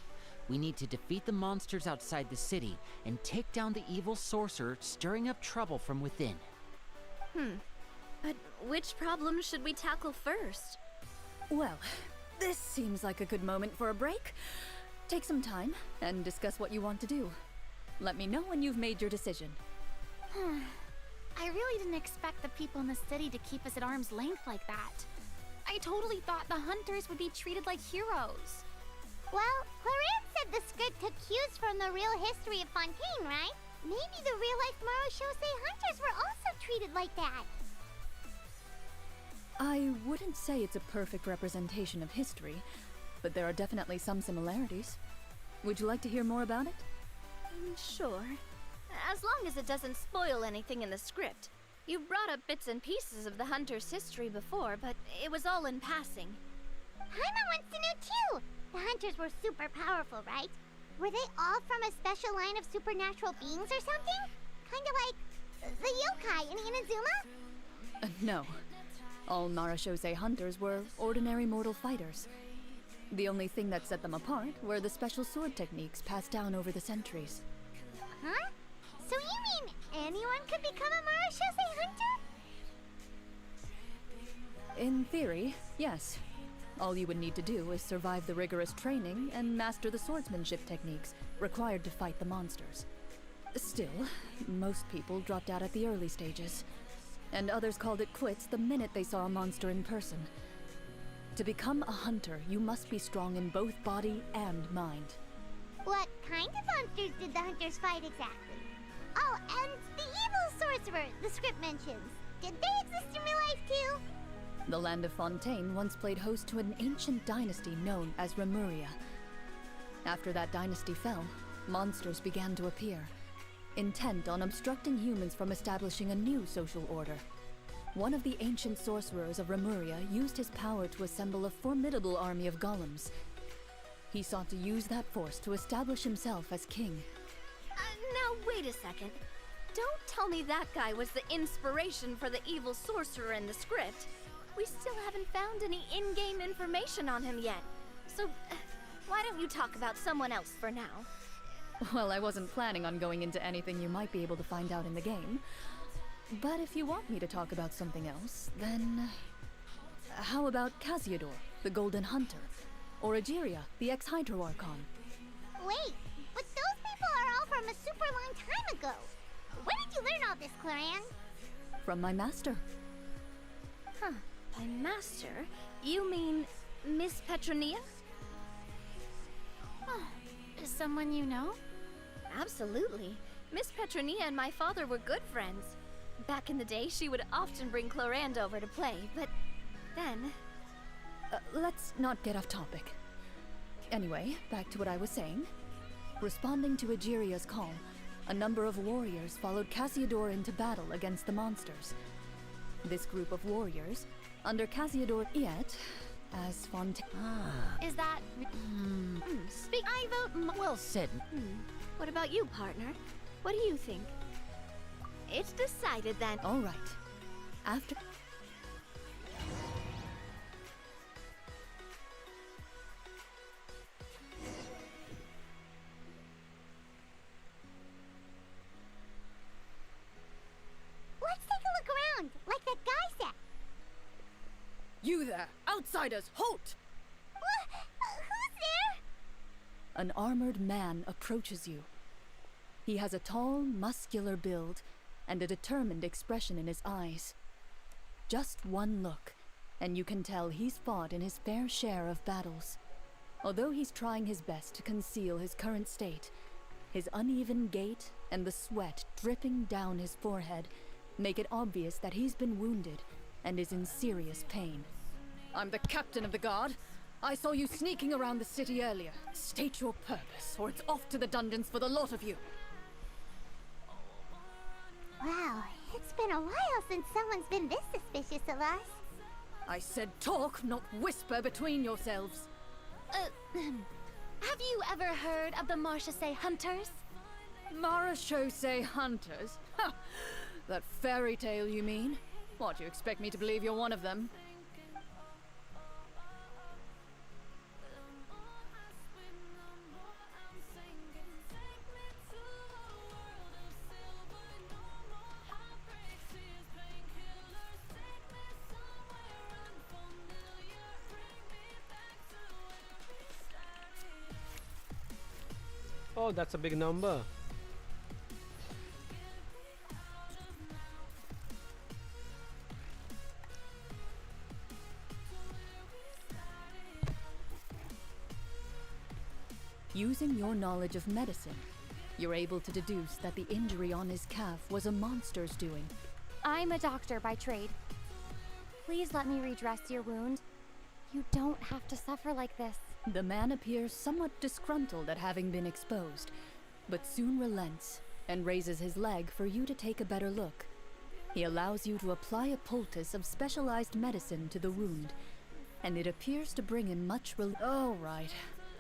We need to defeat the monsters outside the city and take down the evil sorcerer stirring up trouble from within. But which problem should we tackle first? Well, this seems like a good moment for a break. Take some time and discuss what you want to do. Let me know when you've made your decision. I really didn't expect the people in the city to keep us at arm's length like that. I totally thought the hunters would be treated like heroes. Well, Clarence said the script took cues from the real history of Fontaine, right? Maybe the real-life Marashose hunters were also treated like that. I wouldn't say it's a perfect representation of history, but there are definitely some similarities. Would you like to hear more about it? Sure. As long as it doesn't spoil anything in the script. You brought up bits and pieces of the hunter's history before, but it was all in passing. Haima wants to know too! The hunters were super powerful, right? Were they all from a special line of supernatural beings or something? Kinda like the yokai in Inazuma? No. All Marashose hunters were ordinary mortal fighters. The only thing that set them apart were the special sword techniques passed down over the centuries. Huh? So you mean anyone could become a Marashose hunter? In theory, yes. All you would need to do is survive the rigorous training and master the swordsmanship techniques required to fight the monsters. Still, most people dropped out at the early stages, and others called it quits the minute they saw a monster in person. To become a hunter, you must be strong in both body and mind. What kind of monsters did the hunters fight exactly? Oh, and the evil sorcerer the script mentions. Did they exist in real life too? The land of Fontaine once played host to an ancient dynasty known as Remuria. After that dynasty fell, monsters began to appear, intent on obstructing humans from establishing a new social order. One of the ancient sorcerers of Remuria used his power to assemble a formidable army of golems. He sought to use that force to establish himself as king. Now wait a second. Don't tell me that guy was the inspiration for the evil sorcerer in the script. We still haven't found any in-game information on him yet. So, why don't you talk about someone else for now? Well, I wasn't planning on going into anything you might be able to find out in the game. But if you want me to talk about something else, then... how about Casiodor, the Golden Hunter? Or Egeria, the ex-Hydro Archon? Wait, but those people are all from a super long time ago. Where did you learn all this, Claran? From my master. Huh. My master? You mean Miss Petronia? Oh, is someone you know? Absolutely. Miss Petronia and my father were good friends. Back in the day, she would often bring Clorand over to play, but then... Let's not get off topic. Anyway, back to what I was saying. Responding to Egeria's call, a number of warriors followed Casiodor into battle against the monsters. This group of warriors, under Casiodor yet, as Fontaine... Is that... Speak... I vote... Well said. What about you, partner? What do you think? It's decided then. All right. After... Let's take a look around, like that guy said. You there! Outsiders, halt! Who's there? An armored man approaches you. He has a tall, muscular build and a determined expression in his eyes. Just one look, and you can tell he's fought in his fair share of battles. Although he's trying his best to conceal his current state, his uneven gait and the sweat dripping down his forehead make it obvious that he's been wounded and is in serious pain. I'm the captain of the guard. I saw you sneaking around the city earlier. State your purpose, or it's off to the dungeons for the lot of you. Wow, it's been a while since someone's been this suspicious of us. I said talk, not whisper between yourselves. Have you ever heard of the Marchese Hunters? Marachose hunters? Ha! That fairy tale, you mean? What, you expect me to believe you're one of them? Oh, that's a big number. Using your knowledge of medicine, you're able to deduce that the injury on his calf was a monster's doing. I'm a doctor by trade. Please let me redress your wound. You don't have to suffer like this. The man appears somewhat disgruntled at having been exposed, but soon relents and raises his leg for you to take a better look. He allows you to apply a poultice of specialized medicine to the wound, and it appears to bring him much relief. Oh, right.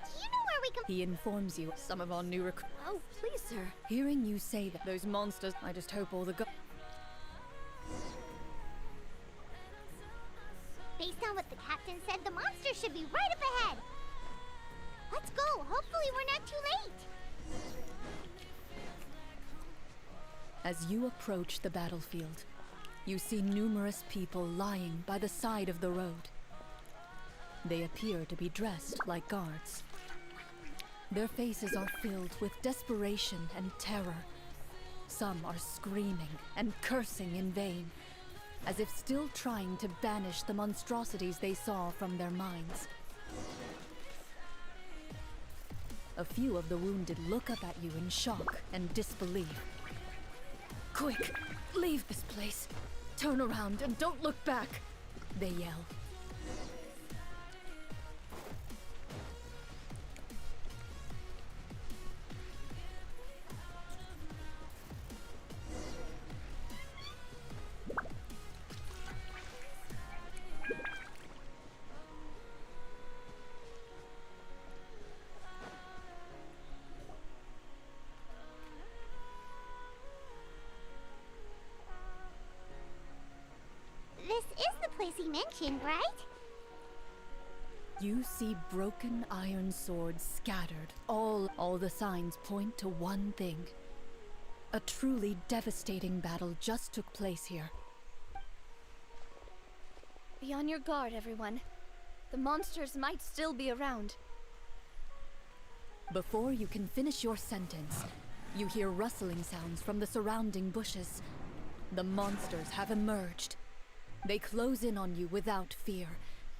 Do you know where we can... He informs you some of our new recruits. Oh, please, sir. Hearing you say that those monsters, I just hope all the Based on what the captain said, the monster should be right up ahead. Let's go. Hopefully we're not too late. As you approach the battlefield, you see numerous people lying by the side of the road. They appear to be dressed like guards. Their faces are filled with desperation and terror. Some are screaming and cursing in vain, as if still trying to banish the monstrosities they saw from their minds. A few of the wounded look up at you in shock and disbelief. "Quick, leave this place. Turn around and don't look back," they yell. This is the place he mentioned, right? You see broken iron swords scattered. All the signs point to one thing. A truly devastating battle just took place here. Be on your guard, everyone. The monsters might still be around. Before you can finish your sentence, you hear rustling sounds from the surrounding bushes. The monsters have emerged. They close in on you without fear.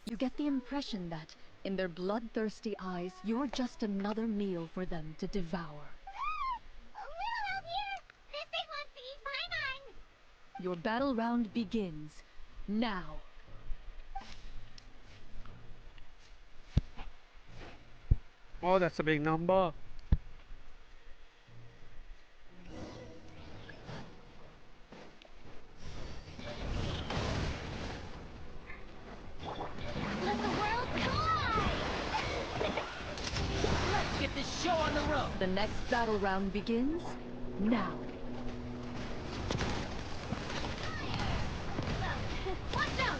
You get the impression that, in their bloodthirsty eyes, you're just another meal for them to devour. Your battle round begins now. Oh, that's a big number. Let the world collide! Let's get this show on the road! The next battle round begins now. Watch out!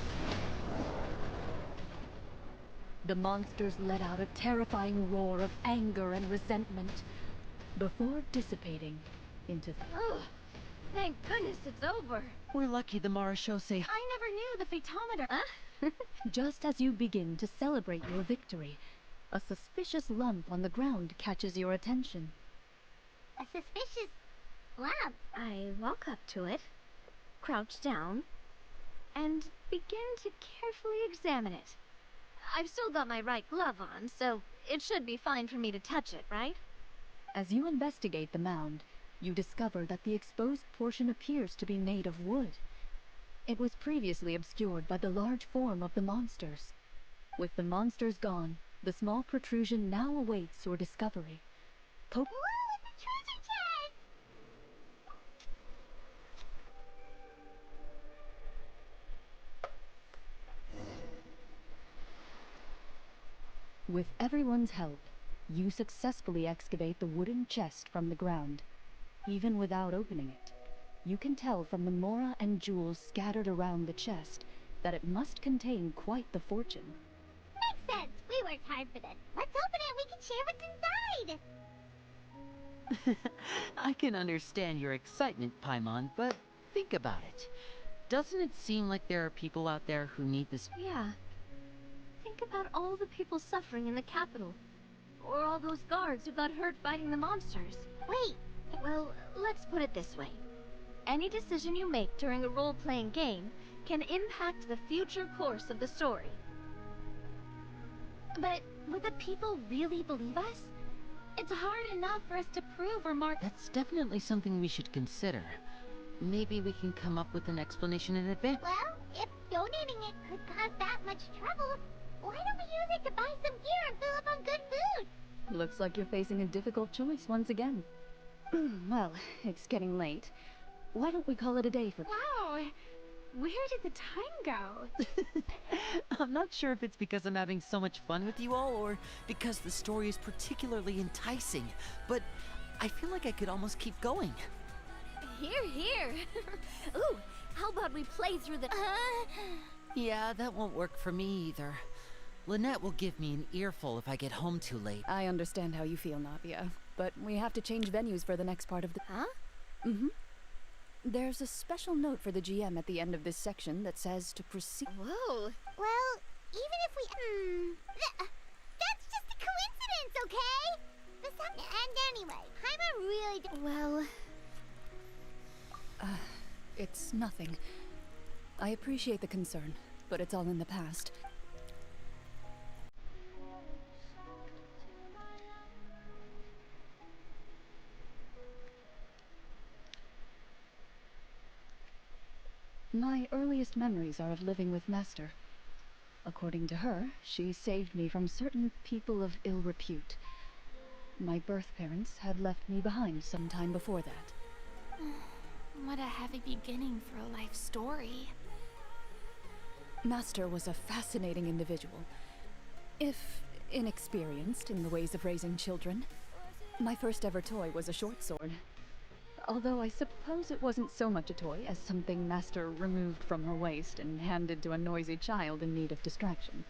The monsters let out a terrifying roar of anger and resentment before dissipating into... Oh, thank goodness it's over. We're lucky the Marechaussee. I never knew the photometer. Just as you begin to celebrate your victory, a suspicious lump on the ground catches your attention. A suspicious lump. I walk up to it, crouch down, and begin to carefully examine it. I've still got my right glove on, so it should be fine for me to touch it, right? As you investigate the mound, you discover that the exposed portion appears to be made of wood. It was previously obscured by the large form of the monsters. With the monsters gone, the small protrusion now awaits your discovery. Ooh, it's a treasure chest! With everyone's help, you successfully excavate the wooden chest from the ground. Even without opening it, you can tell from the mora and jewels scattered around the chest that it must contain quite the fortune. Makes sense. We worked hard for this. Let's open it and we can share what's inside. I can understand your excitement, Paimon, but think about it. Doesn't it seem like there are people out there who need this? Yeah. Think about all the people suffering in the capital. Or all those guards who got hurt fighting the monsters. Wait. Well, let's put it this way. Any decision you make during a role-playing game can impact the future course of the story. But would the people really believe us? It's hard enough for us to prove or mark. That's definitely something we should consider. Maybe we can come up with an explanation in advance. Well, if donating it could cause that much trouble, why don't we use it to buy some gear and fill up on good food? Looks like you're facing a difficult choice once again. Well, it's getting late. Why don't we call it a day for... Wow! Where did the time go? I'm not sure if it's because I'm having so much fun with you all, or because the story is particularly enticing, but I feel like I could almost keep going. Here, here. Ooh, how about we play through the... Yeah, that won't work for me either. Lynette will give me an earful if I get home too late. I understand how you feel, Navia, but we have to change venues for the next part of the... Huh? Mm-hmm. There's a special note for the GM at the end of this section that says to proceed... Whoa. Well, Even if we, that's just a coincidence, okay? And anyway, I'm a really Well, It's nothing. I appreciate the concern, but it's all in the past. My earliest memories are of living with Master. According to her, she saved me from certain people of ill repute. My birth parents had left me behind some time before that. What a heavy beginning for a life story. Master was a fascinating individual, if inexperienced in the ways of raising children. My first ever toy was a short sword. Although I suppose it wasn't so much a toy as something Master removed from her waist and handed to a noisy child in need of distraction.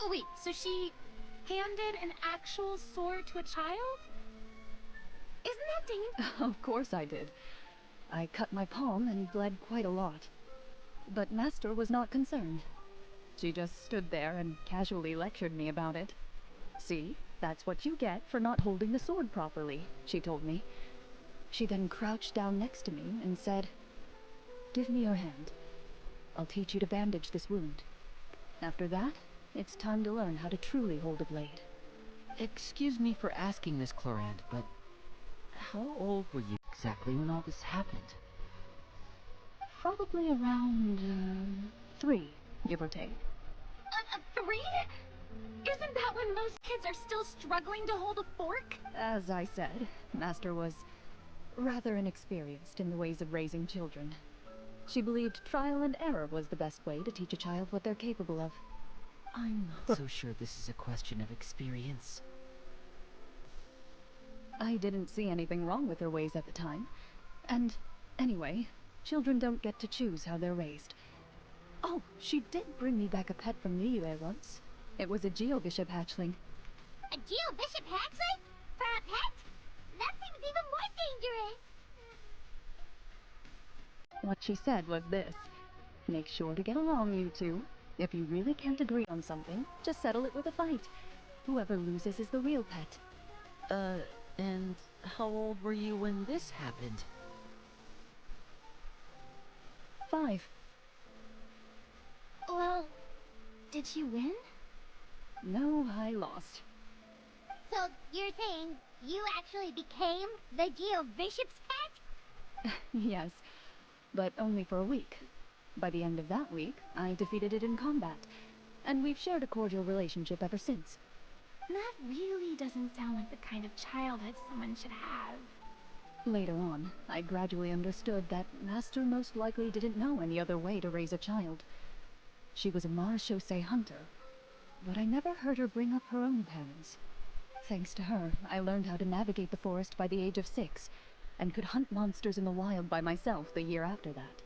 Oh wait, so she handed an actual sword to a child? Isn't that dangerous? Of course I did. I cut my palm and bled quite a lot. But Master was not concerned. She just stood there and casually lectured me about it. See, that's what you get for not holding the sword properly, she told me. She then crouched down next to me and said, "Give me your hand. I'll teach you to bandage this wound. After that, it's time to learn how to truly hold a blade." Excuse me for asking this, Clorand, but how old were you exactly when all this happened? Probably around, 3, give or take. 3? Isn't that when most kids are still struggling to hold a fork? As I said, Master was rather inexperienced in the ways of raising children. She believed trial and error was the best way to teach a child what they're capable of. I'm not so sure this is a question of experience. I didn't see anything wrong with her ways at the time. And anyway, children don't get to choose how they're raised. Oh, she did bring me back a pet from Liyue once. It was a Geobishop hatchling. A Geobishop hatchling? For a pet? That seems even more dangerous. What she said was this: "Make sure to get along, you two. If you really can't agree on something, just settle it with a fight. Whoever loses is the real pet." And how old were you when this happened? 5. Well, did she win? No, I lost. So you're saying you actually became the Geobishop's pet? Yes, but only for a week. By the end of that week, I defeated it in combat, and we've shared a cordial relationship ever since. That really doesn't sound like the kind of childhood someone should have. Later on, I gradually understood that Master most likely didn't know any other way to raise a child. She was a marechaussee hunter, but I never heard her bring up her own parents. Thanks to her, I learned how to navigate the forest by the age of 6, and could hunt monsters in the wild by myself the year after that.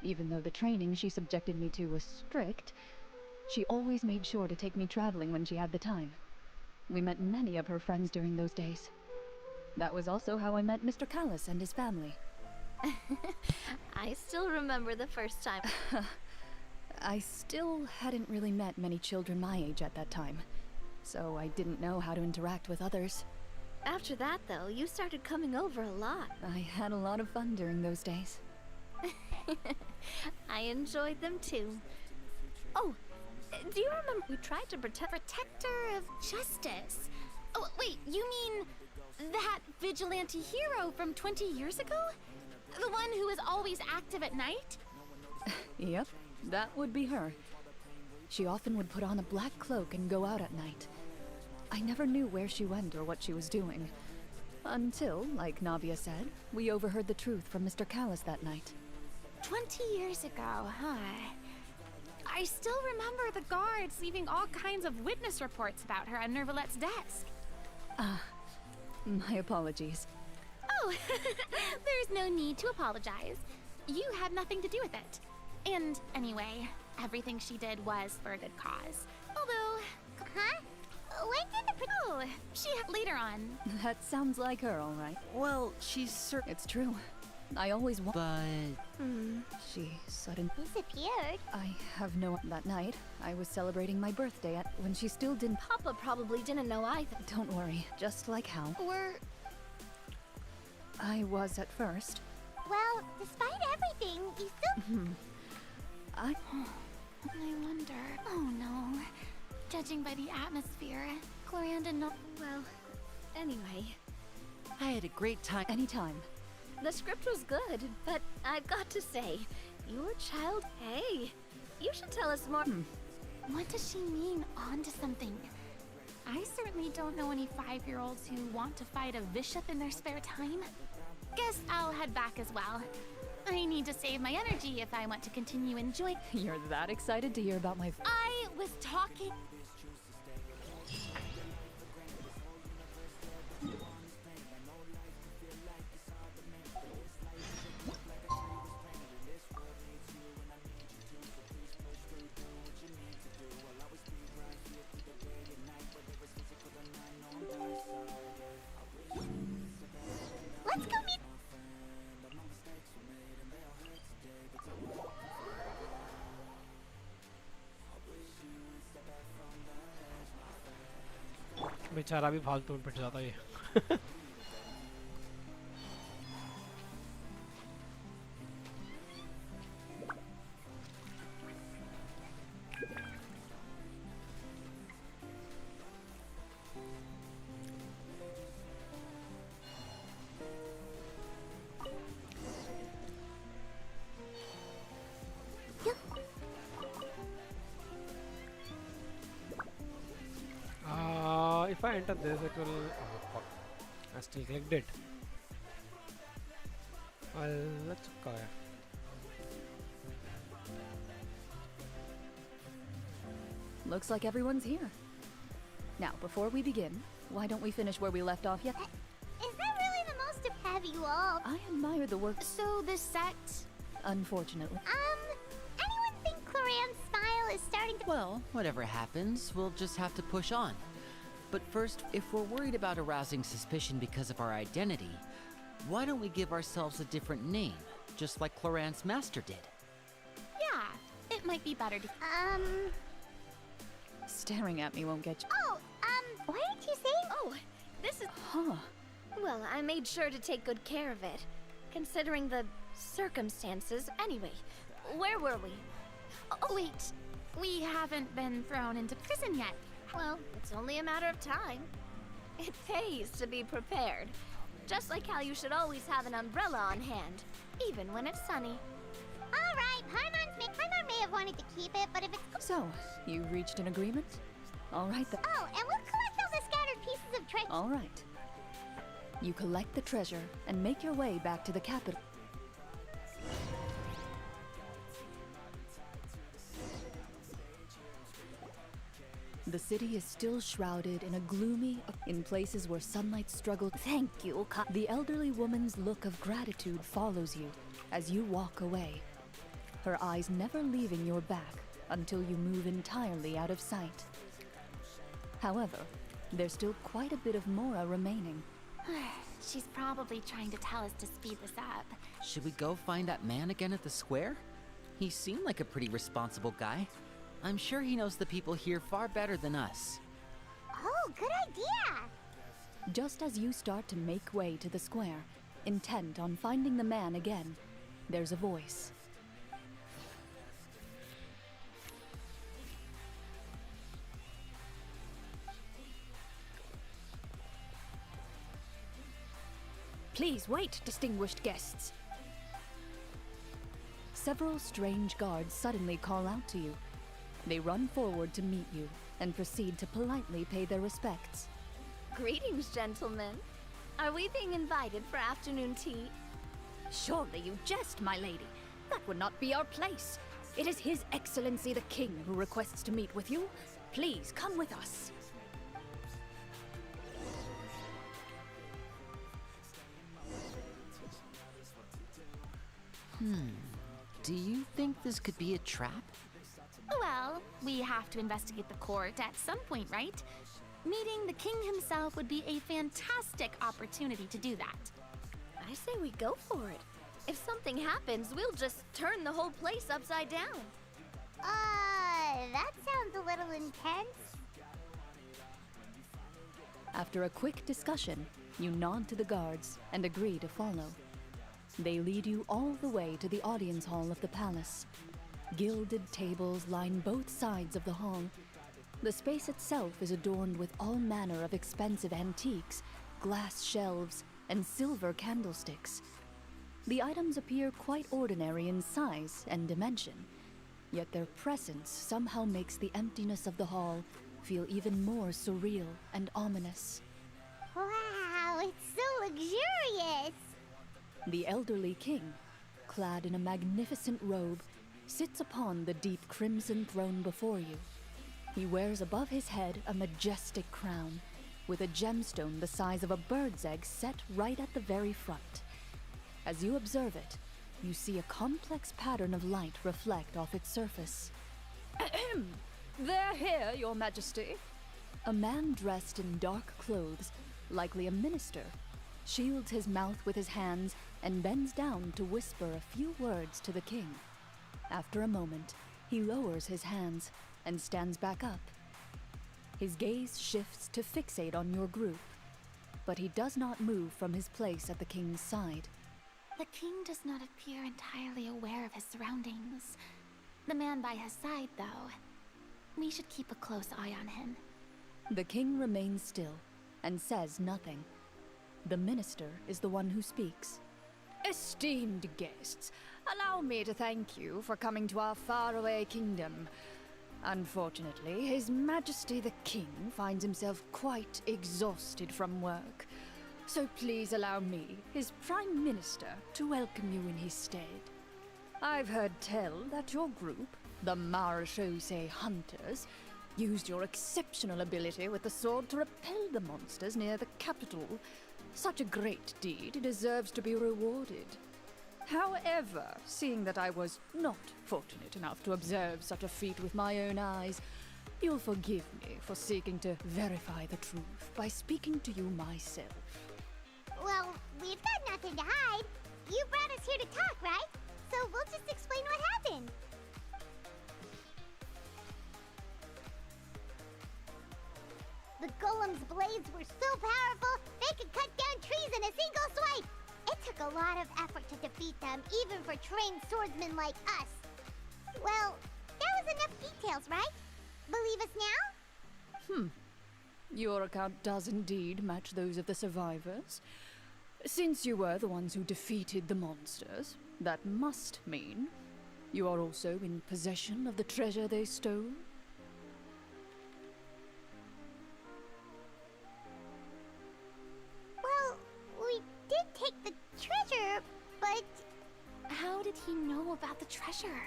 Even though the training she subjected me to was strict, she always made sure to take me traveling when she had the time. We met many of her friends during those days. That was also how I met Mr. Callis and his family. I still remember the first time. I still hadn't really met many children my age at that time, so I didn't know how to interact with others. After that, though, you started coming over a lot. I had a lot of fun during those days. I enjoyed them too. Oh, do you remember we tried to protector of justice? Oh, wait, you mean that vigilante hero from 20 years ago? The one who was always active at night? Yep, that would be her. She often would put on a black cloak and go out at night. I never knew where she went or what she was doing. Until, like Navia said, we overheard the truth from Mr. Callis that night. 20 years ago, huh? I still remember the guards leaving all kinds of witness reports about her on Nervalette's desk. My apologies. Oh, there's no need to apologize. You had nothing to do with it. And anyway, everything she did was for a good cause. Although... Huh? When did the Oh, she had later on. That sounds like her, all right. Well, she's It's true. I always want. But She suddenly Disappeared. I have no. That night, I was celebrating my birthday when she still didn't. Papa probably didn't know either. Don't worry, just like how Or I was at first. Well, despite everything, you still. I. I wonder. Oh no. Judging by the atmosphere, Cloranda no. well, anyway, I had a great time. Anytime. the script was good, but I've got to say, your child. Hey, you should tell us more. What does she mean, on to something? I certainly don't know any 5-year-olds who want to fight a bishop in their spare time. Guess I'll head back as well. I need to save my energy if I want to continue enjoying. You're that excited to hear about my. I was talking. Let's go meet. बेचारा भी फालतू में पिट जाता ये if I enter this, it will. Oh, fuck. I still clicked it. Well, let's go. Looks like everyone's here. Now, before we begin, why don't we finish where we left off yet? Is that really the most to have you all? I admire the work. So this sect. Unfortunately. Anyone think Cloran's smile is starting to. Well, whatever happens, we'll just have to push on. But first, if we're worried about arousing suspicion because of our identity, why don't we give ourselves a different name, just like Cloran's master did? Yeah, it might be better to. Staring at me won't get you. Oh, what did you say? Oh, this is. Huh. Well, I made sure to take good care of it, considering the circumstances. Anyway, where were we? Oh, wait. We haven't been thrown into prison yet. Well, it's only a matter of time. It pays to be prepared. Just like how you should always have an umbrella on hand, even when it's sunny. All right, Paimon may have wanted to keep it, but if it's. So, you reached an agreement? All right then. Oh, and we'll collect all the scattered pieces of treasure. All right. You collect the treasure and make your way back to the capital. The city is still shrouded in a gloomy, in places where sunlight struggled. Thank you, The elderly woman's look of gratitude follows you as you walk away, her eyes never leaving your back until you move entirely out of sight. However, there's still quite a bit of Mora remaining. She's probably trying to tell us to speed this up. Should we go find that man again at the square? He seemed like a pretty responsible guy. I'm sure he knows the people here far better than us. Oh, good idea! Just as you start to make way to the square, intent on finding the man again, there's a voice. Please wait, distinguished guests. Several strange guards suddenly call out to you. They run forward to meet you and proceed to politely pay their respects. Greetings, gentlemen. Are we being invited for afternoon tea? Surely you jest, my lady. That would not be our place. It is His Excellency the King who requests to meet with you. Please come with us. Do you think this could be a trap? Well, we have to investigate the court at some point, right? Meeting the king himself would be a fantastic opportunity to do that. I say we go for it. If something happens, we'll just turn the whole place upside down. That sounds a little intense. After a quick discussion, you nod to the guards and agree to follow. They lead you all the way to the audience hall of the palace. Gilded tables line both sides of the hall. The space itself is adorned with all manner of expensive antiques, glass shelves, and silver candlesticks. The items appear quite ordinary in size and dimension, yet their presence somehow makes the emptiness of the hall feel even more surreal and ominous. Wow, it's so luxurious! The elderly king, clad in a magnificent robe, sits upon the deep crimson throne before you. He wears above his head a majestic crown, with a gemstone the size of a bird's egg set right at the very front. As you observe it, you see a complex pattern of light reflect off its surface. Ahem. They're here, Your Majesty. A man dressed in dark clothes, likely a minister, shields his mouth with his hands and bends down to whisper a few words to the king. After a moment, he lowers his hands and stands back up. His gaze shifts to fixate on your group, but he does not move from his place at the king's side. The king does not appear entirely aware of his surroundings. The man by his side, though. We should keep a close eye on him. The king remains still and says nothing. The minister is the one who speaks. Esteemed guests, allow me to thank you for coming to our faraway kingdom. Unfortunately, His Majesty the King finds himself quite exhausted from work. So please allow me, his Prime Minister, to welcome you in his stead. I've heard tell that your group, the Marechaussee Hunters, used your exceptional ability with the sword to repel the monsters near the capital. Such a great deed deserves to be rewarded. However, seeing that I was not fortunate enough to observe such a feat with my own eyes, you'll forgive me for seeking to verify the truth by speaking to you myself. Well, we've got nothing to hide. You brought us here to talk, right? So we'll just explain what happened. The golem's blades were so powerful, they could cut down trees in a single swipe. It took a lot of effort to defeat them, even for trained swordsmen like us. Well, there was enough details, right? Believe us now? Your account does indeed match those of the survivors. Since you were the ones who defeated the monsters, that must mean you are also in possession of the treasure they stole? Well, we did take the treasure, but... How did he know about the treasure?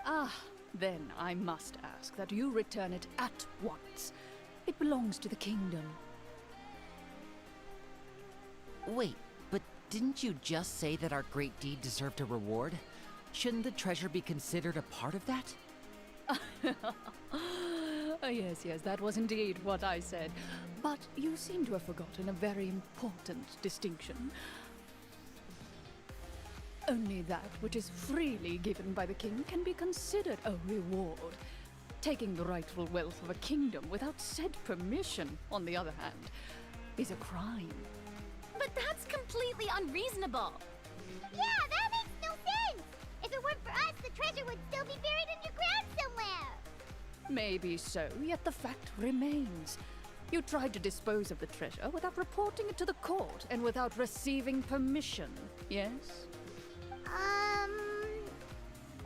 Ah, then I must ask that you return it at once. It belongs to the kingdom. Wait, but didn't you just say that our great deed deserved a reward? Shouldn't the treasure be considered a part of that? Yes, that was indeed what I said. But you seem to have forgotten a very important distinction. Only that which is freely given by the king can be considered a reward. Taking the rightful wealth of a kingdom without said permission, on the other hand, is a crime. But that's completely unreasonable. Yeah, that makes no sense! If it weren't for us, the treasure would still be buried underground somewhere! Maybe so, yet the fact remains. You tried to dispose of the treasure without reporting it to the court and without receiving permission, yes?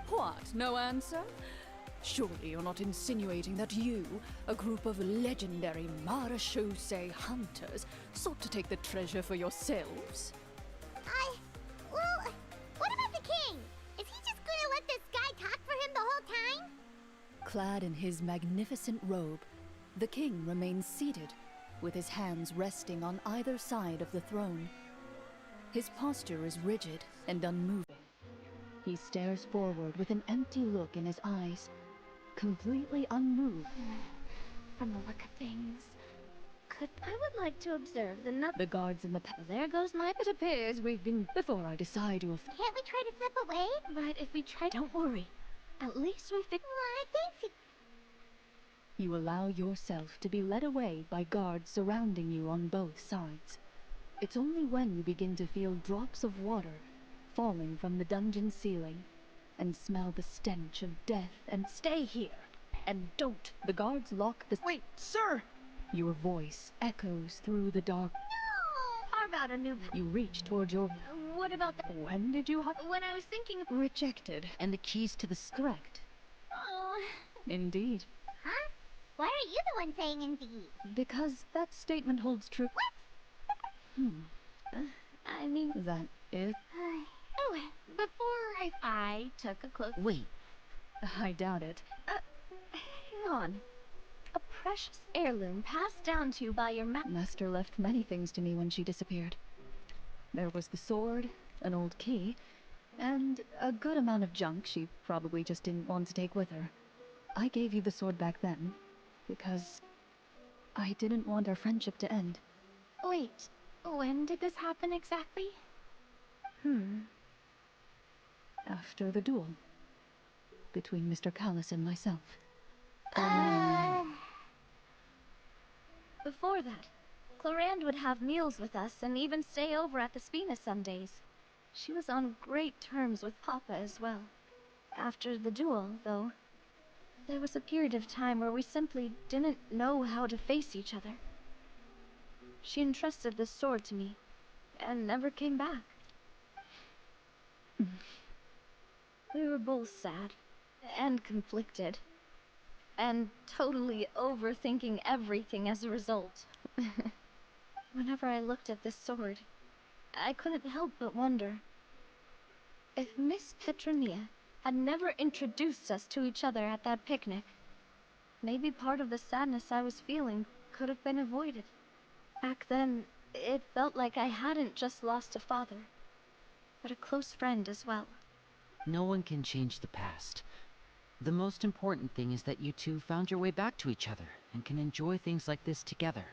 What, no answer? Surely you're not insinuating that you, a group of legendary Marechaussee hunters, sought to take the treasure for yourselves? Well, what about the king? Is he just gonna let this guy talk for him the whole time? Clad in his magnificent robe, the king remains seated, with his hands resting on either side of the throne. His posture is rigid and unmoving. He stares forward with an empty look in his eyes, completely unmoved. From the look of things, I would like to observe The guards in the There goes my... It appears we've been... Before I decide you'll... Can't we try to slip away? But if we try... Don't worry. At least we fix... Why, thanks. You allow yourself to be led away by guards surrounding you on both sides. It's only when you begin to feel drops of water falling from the dungeon ceiling and smell the stench of death and stay here and don't. The guards lock the... Wait, sir! Your voice echoes through the dark. How about a new... You reach toward your... What about the... When did you... When I was thinking of... Rejected. And the keys to the... Correct. Oh... Indeed. Huh? Why are you the one saying indeed? Because that statement holds true. I mean... That is... Oh, before I took a close... Wait. I doubt it. Hang on. A precious heirloom passed down to you by your Master left many things to me when she disappeared. There was the sword, an old key, and a good amount of junk she probably just didn't want to take with her. I gave you the sword back then, because I didn't want our friendship to end. Wait, when did this happen exactly? After the duel. Between Mr. Callis and myself. Before that, Clorinde would have meals with us and even stay over at the Spina some days. She was on great terms with Papa as well. After the duel, though, there was a period of time where we simply didn't know how to face each other. She entrusted the sword to me, and never came back. We were both sad, and conflicted, and totally overthinking everything as a result. Whenever I looked at this sword, I couldn't help but wonder if Miss Petronia had never introduced us to each other at that picnic. Maybe part of the sadness I was feeling could have been avoided. Back then, it felt like I hadn't just lost a father, but a close friend as well. No one can change the past. The most important thing is that you two found your way back to each other and can enjoy things like this together.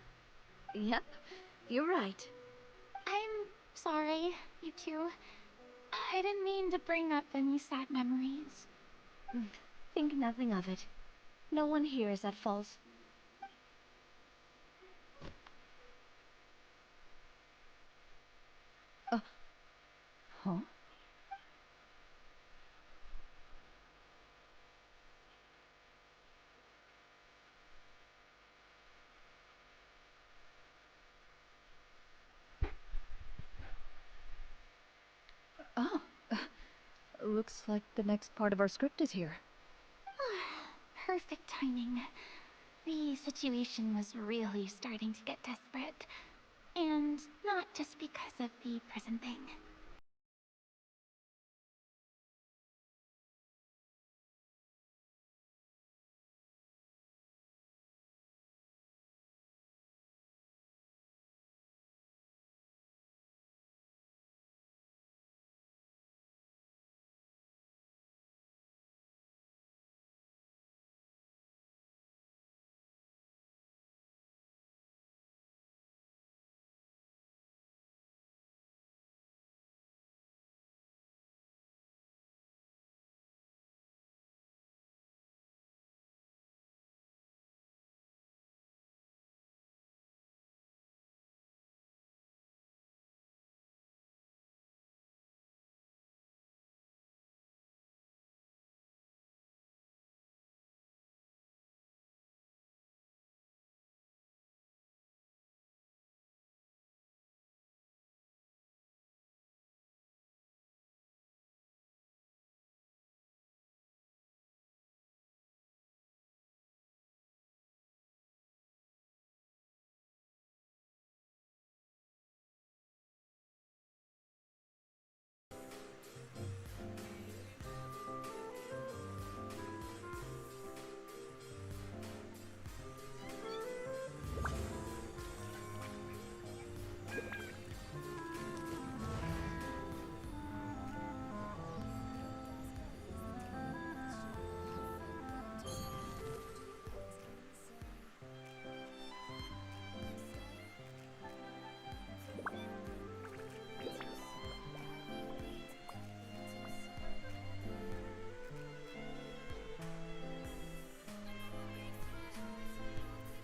Yep, you're right. I'm sorry, you two. I didn't mean to bring up any sad memories. Think nothing of it. No one here is at fault. Huh? Oh. Looks like the next part of our script is here. Perfect timing. The situation was really starting to get desperate. And not just because of the prison thing.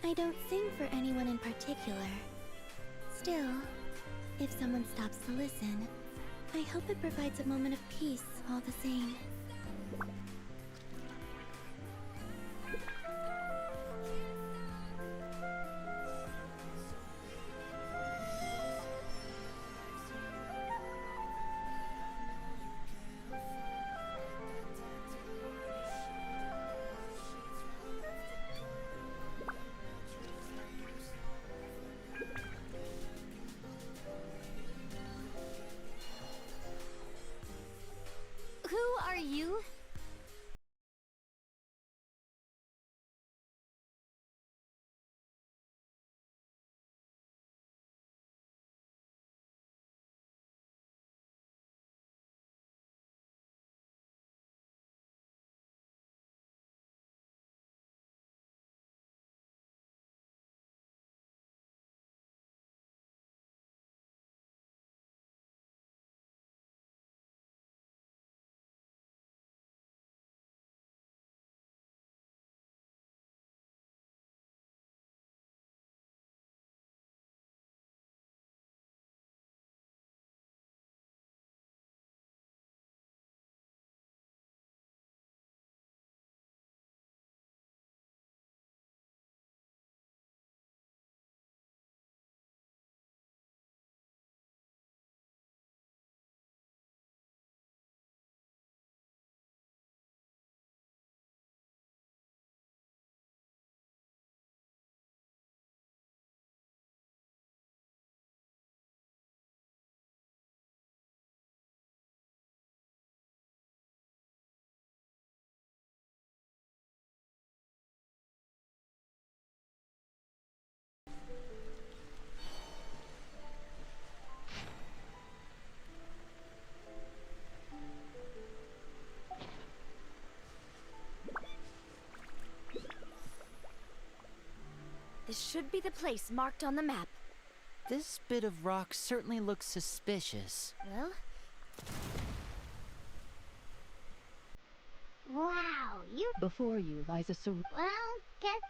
I don't sing for anyone in particular. Still, if someone stops to listen, I hope it provides a moment of peace all the same. Who are you? This should be the place marked on the map. This bit of rock certainly looks suspicious. Well, Wow, you. Before you lies a Well, guess.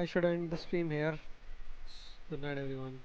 I should end the stream here. Good night, everyone.